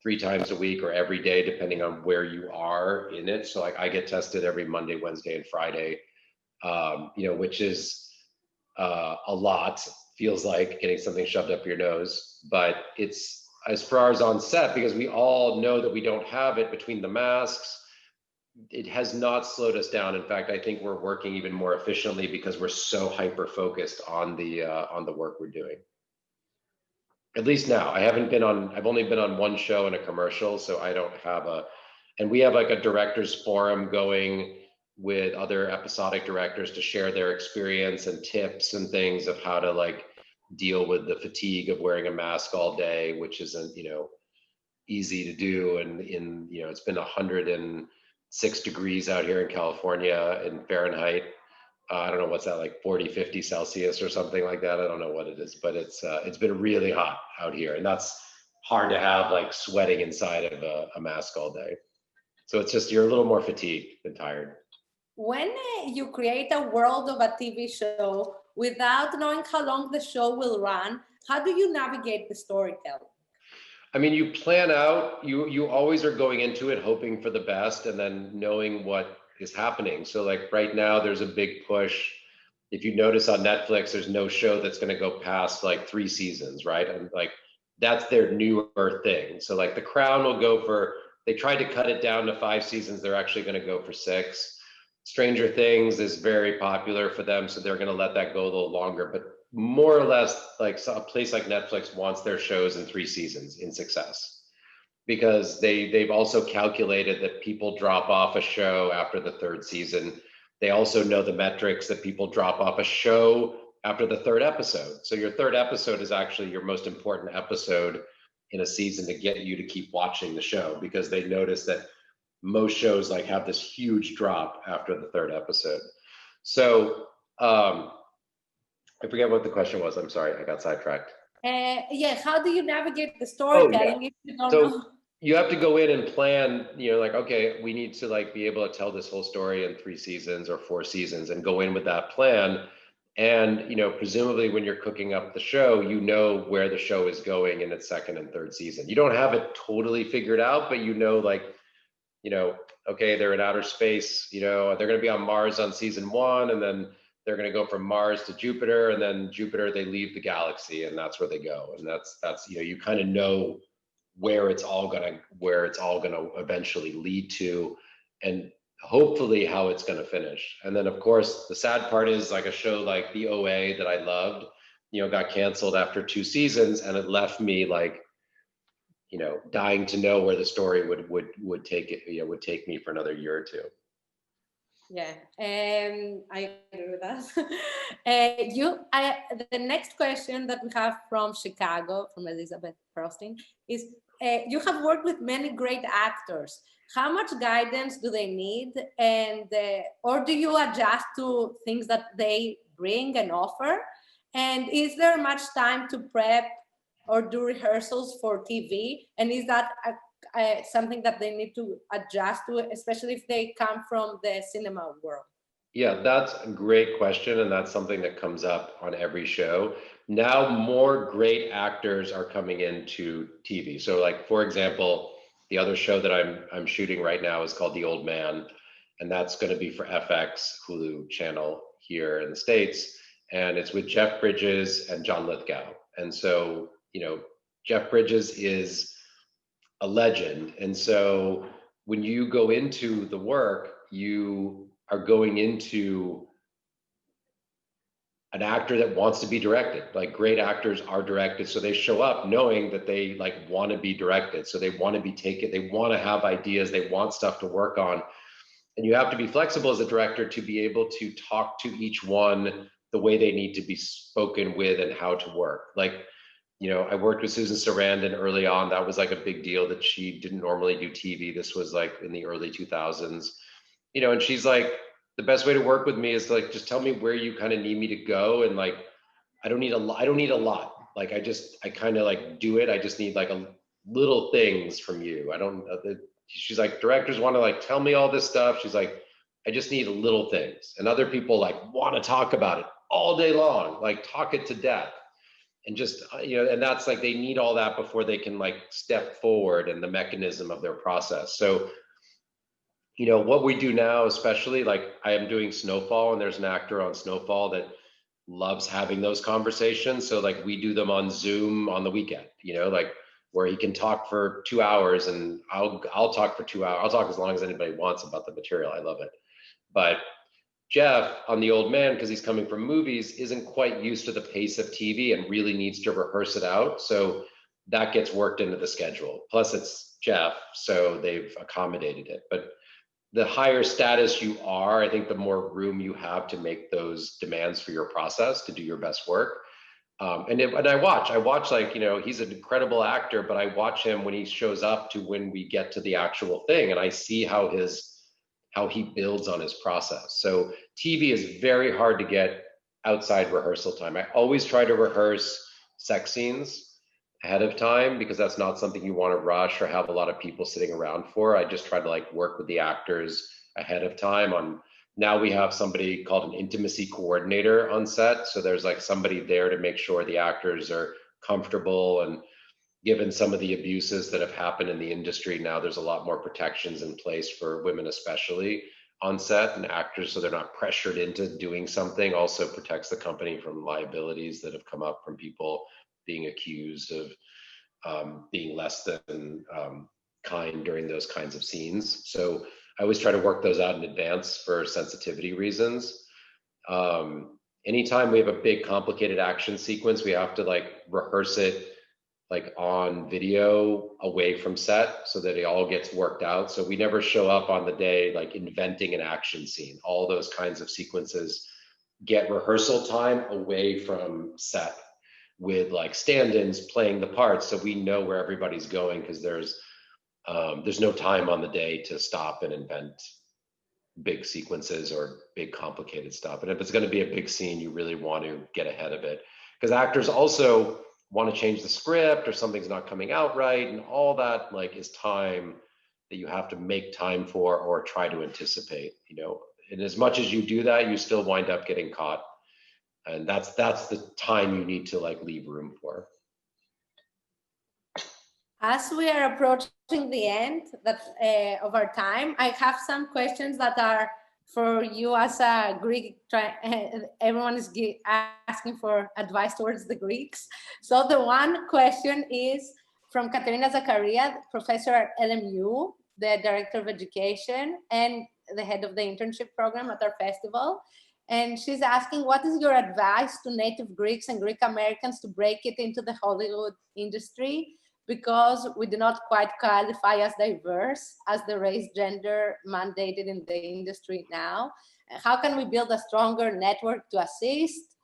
3 times a week or every day, depending on where you are in it. So like I get tested every Monday, Wednesday, and Friday. You know, which is a lot, feels like getting something shoved up your nose, but it's, as far as on set, because we all know that we don't have it between the masks, it has not slowed us down. In fact, I think we're working even more efficiently because we're so hyper focused on the work we're doing. At least now. I've only been on one show and a commercial, so I don't have and we have like a directors forum going with other episodic directors to share their experience and tips and things of how to like deal with the fatigue of wearing a mask all day, which isn't, easy to do. And it's been 106 degrees out here in California in Fahrenheit. I don't know what's that, like 40, 50 Celsius or something like that. I don't know what it is, but it's been really hot out here, and that's hard to have like sweating inside of a mask all day. So it's just you're a little more fatigued than tired. When you create a world of a TV show without knowing how long the show will run, how do you navigate the storytelling? I mean, you plan out, you always are going into it hoping for the best and then knowing what is happening. So like right now there's a big push. If you notice on Netflix, there's no show that's going to go past like 3 seasons, right? And like that's their newer thing. So like The Crown will go for, they tried to cut it down to 5 seasons. They're actually going to go for 6. Stranger Things is very popular for them, so they're going to let that go a little longer. But more or less, like a place like Netflix wants their shows in 3 seasons in success, because they've also calculated that people drop off a show after the 3rd season. They also know the metrics that people drop off a show after the 3rd episode. So your 3rd episode is actually your most important episode in a season to get you to keep watching the show, because they notice that most shows like have this huge drop after the 3rd episode. So I forget what the question was. I'm sorry, I got sidetracked. Yeah, how do you navigate the Oh yeah. storytelling if you don't So know? you have to go in and plan, like, okay, we need to like be able to tell this whole story in 3 seasons or 4 seasons, and go in with that plan. And, presumably when you're cooking up the show, where the show is going in its 2nd and 3rd season. You don't have it totally figured out, but like, okay, they're in outer space, they're going to be on Mars on season 1, and then they're going to go from Mars to Jupiter, and then Jupiter, they leave the galaxy, and that's where they go. And that's you kind of know where it's all going to eventually lead to, and hopefully how it's going to finish. And then of course the sad part is, like, a show like the OA that I loved, got canceled after 2 seasons, and it left me like, dying to know where the story would take it, would take me for another year or two. Yeah, I agree with that. The next question that we have from Chicago, from Elizabeth Frosting, is you have worked with many great actors. How much guidance do they need, and or do you adjust to things that they bring and offer? And is there much time to prep or do rehearsals for TV? And is that something that they need to adjust to, especially if they come from the cinema world? Yeah, that's a great question, and that's something that comes up on every show. Now more great actors are coming into TV. So like, for example, the other show that I'm shooting right now is called The Old Man, and that's going to be for FX Hulu channel here in the States, and it's with Jeff Bridges and John Lithgow. And so, Jeff Bridges is a legend. And so when you go into the work, you are going into an actor that wants to be directed. Like, great actors are directed, so they show up knowing that they like want to be directed. So they want to be taken, they want to have ideas, they want stuff to work on. And you have to be flexible as a director to be able to talk to each one the way they need to be spoken with and how to work. Like, I worked with Susan Sarandon early on. That was like a big deal, that she didn't normally do TV. This was like in the early 2000s, and she's like, the best way to work with me is like, just tell me where you kind of need me to go. And like, I don't need a lot. Like, I kind of like do it. I just need like a little things from you. I don't, she's like, directors want to like tell me all this stuff. She's like, I just need little things. And other people like want to talk about it all day long, like talk it to death. And just, and that's like, they need all that before they can like step forward in the mechanism of their process. So, what we do now, especially, like, I am doing Snowfall, and there's an actor on Snowfall that loves having those conversations. So like, we do them on Zoom on the weekend, like, where he can talk for 2 hours, and I'll talk for 2 hours. I'll talk as long as anybody wants about the material. I love it. But Jeff, on The Old Man, because he's coming from movies, isn't quite used to the pace of TV and really needs to rehearse it out. So that gets worked into the schedule. Plus it's Jeff, so they've accommodated it. But the higher status you are, I think the more room you have to make those demands for your process to do your best work. And I watch like, he's an incredible actor, but I watch him when he shows up to when we get to the actual thing, and I see how he builds on his process. So TV is very hard to get outside rehearsal time. I always try to rehearse sex scenes ahead of time because that's not something you want to rush or have a lot of people sitting around for. I just try to like work with the actors ahead of time on. Now we have somebody called an intimacy coordinator on set. So there's like somebody there to make sure the actors are comfortable, and given some of the abuses that have happened in the industry, now there's a lot more protections in place for women, especially on set and actors, so they're not pressured into doing something. Also protects the company from liabilities that have come up from people being accused of being less than kind during those kinds of scenes. So I always try to work those out in advance for sensitivity reasons. Anytime we have a big complicated action sequence, we have to like rehearse it like on video away from set so that it all gets worked out. So we never show up on the day like inventing an action scene. All those kinds of sequences get rehearsal time away from set with like stand-ins playing the parts, so we know where everybody's going, because there's no time on the day to stop and invent big sequences or big complicated stuff. And if it's going to be a big scene, you really want to get ahead of it, because actors also want to change the script or something's not coming out right, and all that like is time that you have to make time for or try to anticipate, and as much as you do that, you still wind up getting caught, and that's the time you need to like leave room for. As we are approaching the end of our time, I have some questions that are for you as a Greek. Everyone is asking for advice towards the Greeks. So the one question is from Katerina Zakaria, professor at LMU, the director of education and the head of the internship program at our festival. And she's asking, what is your advice to native Greeks and Greek Americans to break it into the Hollywood industry? Because we do not quite qualify as diverse as the race gender mandated in the industry now. How can we build a stronger network to assist?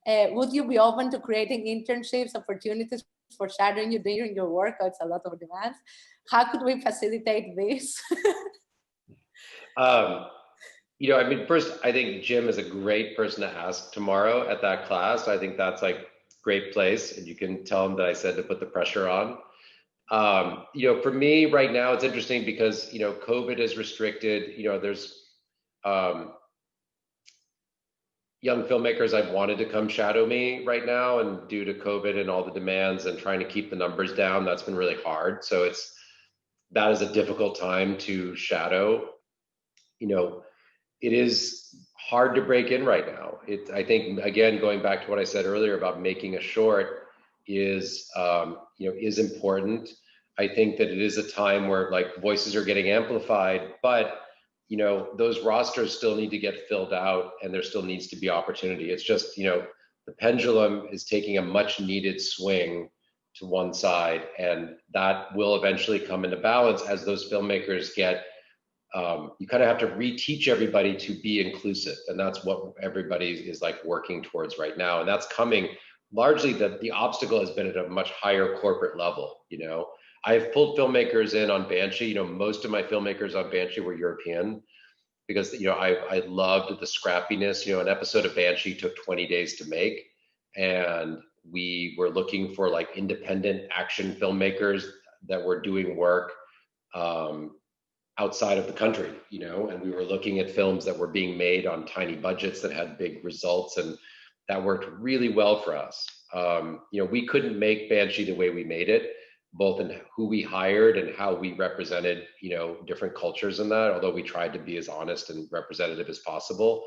Would you be open to creating internships, opportunities for shadowing you during your work? Oh, it's a lot of demands. How could we facilitate this? First, I think Jim is a great person to ask tomorrow at that class. I think that's like great place, and you can tell him that I said to put the pressure on. For me right now, it's interesting because, COVID is restricted. There's young filmmakers I've wanted to come shadow me right now, and due to COVID and all the demands and trying to keep the numbers down, that's been really hard. So that is a difficult time to shadow. It is hard to break in right now. I think, again, going back to what I said earlier about making a short is important. I think that it is a time where like voices are getting amplified, but those rosters still need to get filled out, and there still needs to be opportunity. It's just, the pendulum is taking a much needed swing to one side, and that will eventually come into balance as those filmmakers get, you kind of have to reteach everybody to be inclusive. And that's what everybody is like working towards right now. And that's coming largely, the obstacle has been at a much higher corporate level. I've pulled filmmakers in on Banshee. Most of my filmmakers on Banshee were European, because I loved the scrappiness. An episode of Banshee took 20 days to make, and we were looking for like independent action filmmakers that were doing work outside of the country, and we were looking at films that were being made on tiny budgets that had big results, and that worked really well for us. We couldn't make Banshee the way we made it, both in who we hired and how we represented, different cultures in that, although we tried to be as honest and representative as possible.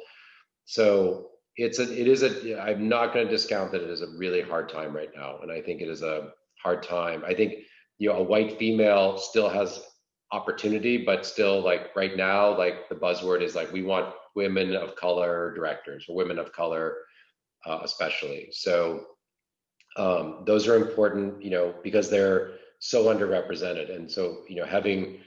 So I'm not going to discount that it is a really hard time right now. And I think it is a hard time. I think, a white female still has opportunity, but still like right now, like the buzzword is like, we want women of color directors or women of color, especially. So those are important, because they're so underrepresented. And so, having,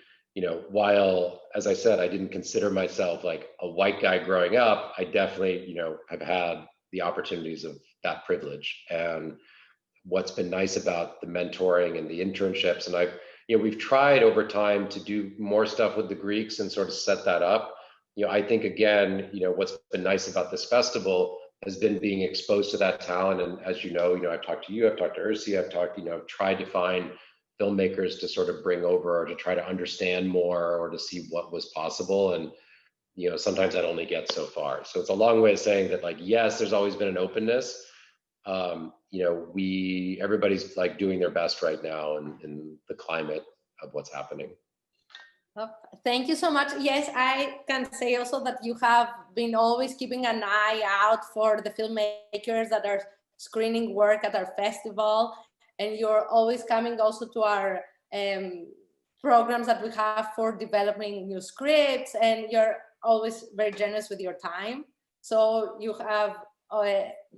while, as I said, I didn't consider myself like a white guy growing up, I definitely, have had the opportunities of that privilege. And what's been nice about the mentoring and the internships, and we've tried over time to do more stuff with the Greeks and sort of set that up. I think, again, what's been nice about this festival has been being exposed to that talent. And as you know, I've talked to you, I've talked to Ursi, I've talked, I've tried to find filmmakers to sort of bring over, or to try to understand more, or to see what was possible. And, sometimes that only gets so far. So it's a long way of saying that, like, yes, there's always been an openness. Everybody's like doing their best right now in the climate of what's happening. Oh, thank you so much. Yes, I can say also that you have been always keeping an eye out for the filmmakers that are screening work at our festival, and you're always coming also to our programs that we have for developing new scripts, and you're always very generous with your time. So you have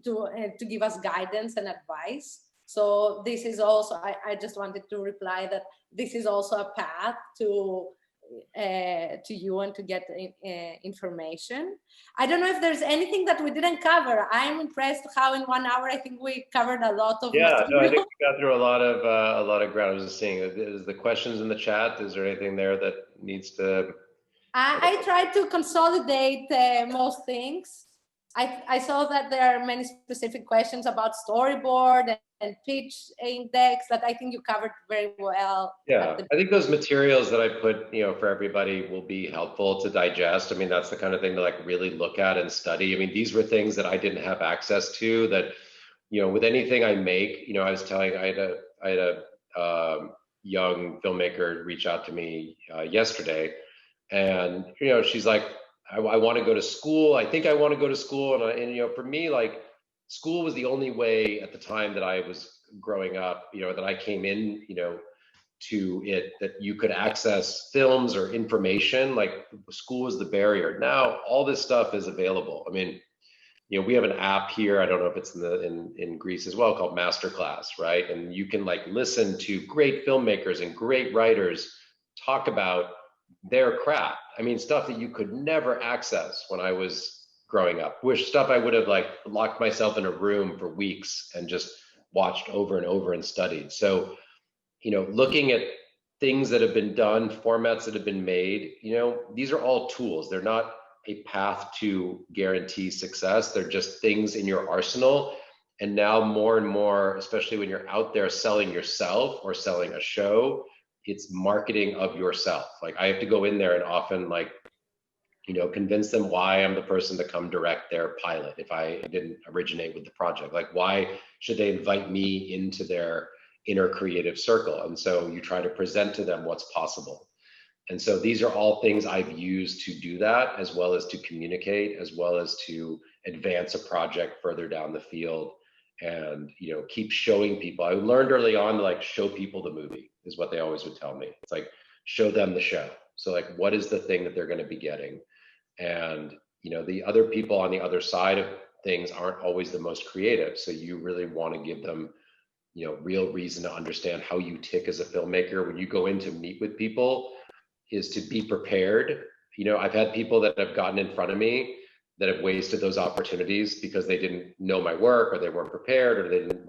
to give us guidance and advice. So this is also, I just wanted to reply that this is also a path to you and to get information. I don't know if there's anything that we didn't cover. I'm impressed how in 1 hour I think we covered a lot of material. No, I think we got through a lot of ground. I was just seeing, is the questions in the chat, is there anything there that needs to? I tried to consolidate most things. I saw that there are many specific questions about storyboard and pitch index that I think you covered very well. Yeah, I think those materials that I put, for everybody will be helpful to digest. I mean, that's the kind of thing to like really look at and study. I mean, these were things that I didn't have access to that, with anything I make, I was telling, I had a young filmmaker reach out to me yesterday, and, she's like, I want to go to school. I think I want to go to school. And for me, like, school was the only way at the time that I was growing up, that I came in, to it, that you could access films or information. Like, school was the barrier. Now all this stuff is available. I mean, we have an app here. I don't know if it's in Greece as well, called Masterclass, right? And you can like listen to great filmmakers and great writers talk about their craft. I mean, stuff that you could never access when I was growing up, which stuff I would have like locked myself in a room for weeks and just watched over and over and studied. So, looking at things that have been done, formats that have been made, these are all tools. They're not a path to guarantee success. They're just things in your arsenal. And now more and more, especially when you're out there selling yourself or selling a show, it's marketing of yourself. Like, I have to go in there and often like, convince them why I'm the person to come direct their pilot if I didn't originate with the project. Like, why should they invite me into their inner creative circle? And so you try to present to them what's possible. And so these are all things I've used to do that, as well as to communicate, as well as to advance a project further down the field, and keep showing people. I learned early on to like show people the movie is what they always would tell me. It's like, show them the show. So like, what is the thing that they're going to be getting? And the other people on the other side of things aren't always the most creative. So you really want to give them real reason to understand how you tick as a filmmaker when you go in to meet with people, is to be prepared. I've had people that have gotten in front of me that have wasted those opportunities because they didn't know my work, or they weren't prepared, or they didn't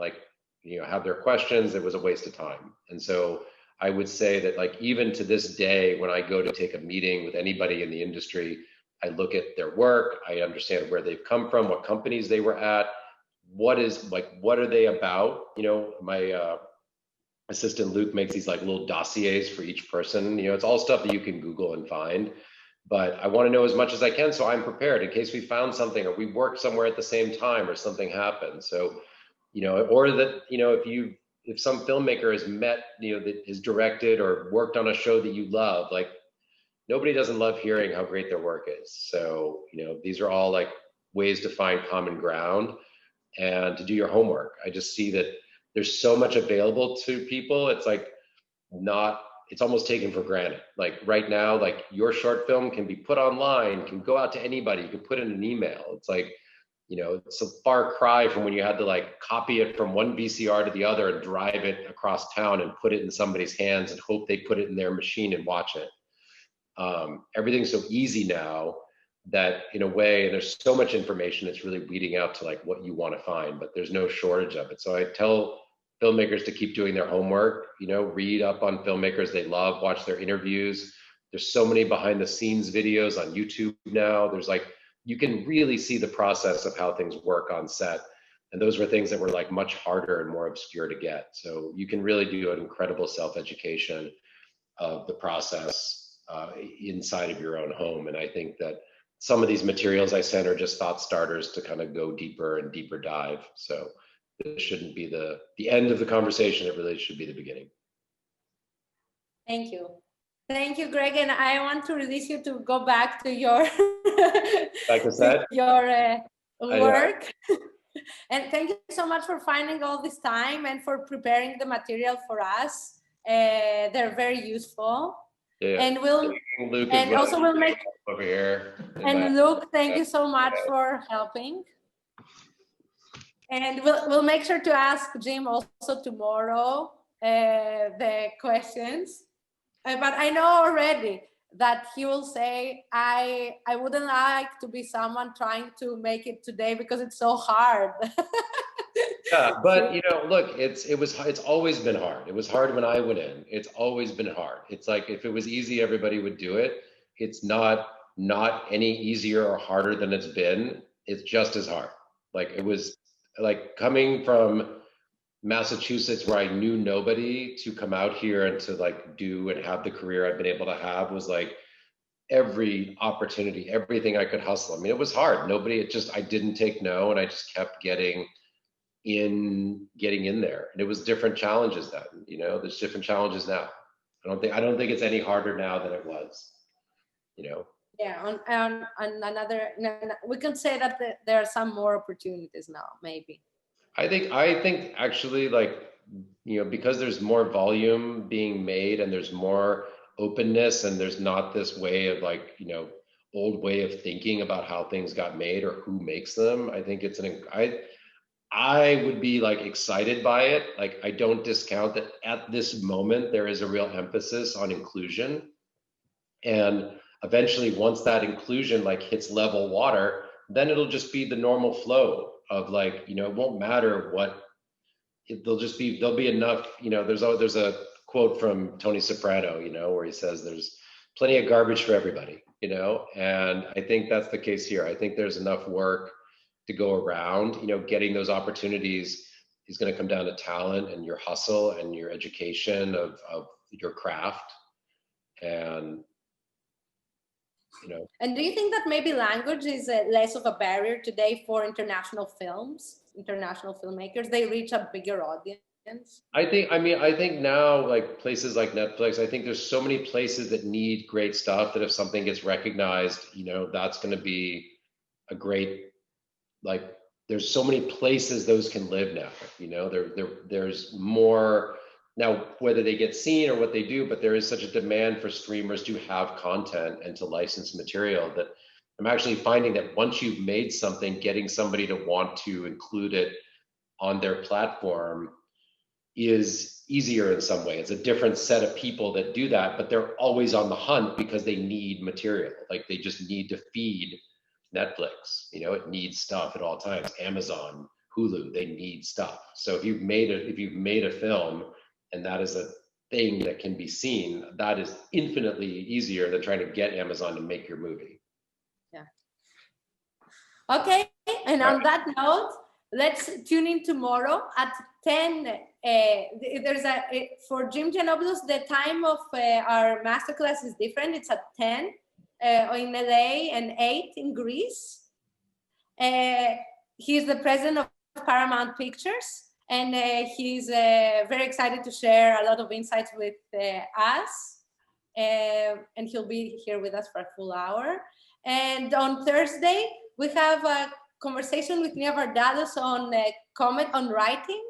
have their questions. It was a waste of time. And so I would say that, like, even to this day, when I go to take a meeting with anybody in the industry, I look at their work, I understand where they've come from, what companies they were at, what are they about? My assistant Luke makes these like little dossiers for each person. It's all stuff that you can Google and find, but I want to know as much as I can so I'm prepared in case we found something, or we worked somewhere at the same time, or something happened. So, or that, if some filmmaker has met, that is directed or worked on a show that you love, like, nobody doesn't love hearing how great their work is. So, these are all like ways to find common ground and to do your homework. I just see that there's so much available to people. It's like, it's almost taken for granted. Like right now, like your short film can be put online, can go out to anybody, you can put in an email. It's like, it's a far cry from when you had to like copy it from one VCR to the other and drive it across town and put it in somebody's hands and hope they put it in their machine and watch it. Everything's so easy now that in a way, and there's so much information, it's really weeding out to like what you want to find, but there's no shortage of it. So I tell filmmakers to keep doing their homework, read up on filmmakers they love, watch their interviews. There's so many behind the scenes videos on YouTube now. There's like, you can really see the process of how things work on set. And those were things that were like much harder and more obscure to get. So you can really do an incredible self-education of the process inside of your own home. And I think that some of these materials I sent are just thought starters to kind of go deeper and deeper dive. So this shouldn't be the end of the conversation. It really should be the beginning. Thank you. Thank you, Greg. And I want to release you to go back to your, like I said, your work. And thank you so much for finding all this time and for preparing the material for us. They're very useful. Yeah. And we'll make over here. And Luke, thank you so much for helping. And we'll make sure to ask Jim also tomorrow the questions. But I know already that he will say, I wouldn't like to be someone trying to make it today because it's so hard. Yeah, but look, it's always been hard. It was hard when I went in. It's always been hard. It's like if it was easy, everybody would do it. It's not any easier or harder than it's been. It's just as hard. Like it was like coming from Massachusetts where I knew nobody to come out here and to like do and have the career I've been able to have was like every opportunity, everything I could hustle. I mean, it was hard. I didn't take no, and I just kept getting in there. And it was different challenges then, there's different challenges now. I don't think it's any harder now than it was, Yeah, on another, we can say that there are some more opportunities now, maybe. I think actually, like, because there's more volume being made and there's more openness and there's not this way of like, old way of thinking about how things got made or who makes them. I think I would be like excited by it. Like, I don't discount that at this moment, there is a real emphasis on inclusion. And eventually, once that inclusion like hits level water, then it'll just be the normal flow of like, it won't matter what, there'll be enough, there's a quote from Tony Soprano, where he says there's plenty of garbage for everybody, and I think that's the case here. I think there's enough work to go around. Getting those opportunities is going to come down to talent and your hustle and your education of your craft. And And do you think that maybe language is less of a barrier today for international filmmakers? They reach a bigger audience. I think now, like places like Netflix, I think there's so many places that need great stuff that if something gets recognized, that's going to be a great, like, there's so many places those can live now, there's more now, whether they get seen or what they do, but there is such a demand for streamers to have content and to license material that I'm actually finding that once you've made something, getting somebody to want to include it on their platform is easier in some way. It's a different set of people that do that, but they're always on the hunt because they need material. Like they just need to feed Netflix, it needs stuff at all times. Amazon, Hulu, they need stuff. So if you've made a film and that is a thing that can be seen, that is infinitely easier than trying to get Amazon to make your movie. Yeah. Okay, and on that note, let's tune in tomorrow at 10. For Jim Giannopoulos, the time of our masterclass is different. It's at 10 in LA and 8 in Greece. He's the president of Paramount Pictures. And he's very excited to share a lot of insights with us. And he'll be here with us for a full hour. And on Thursday, we have a conversation with Nia Vardalos on comment on writing.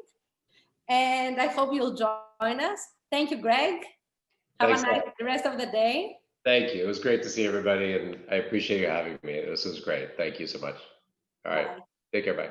And I hope you'll join us. Thank you, Greg. Have Thanks a nice rest of the day. Thank you. It was great to see everybody, and I appreciate you having me. This was great. Thank you so much. All right. Bye. Take care. Bye.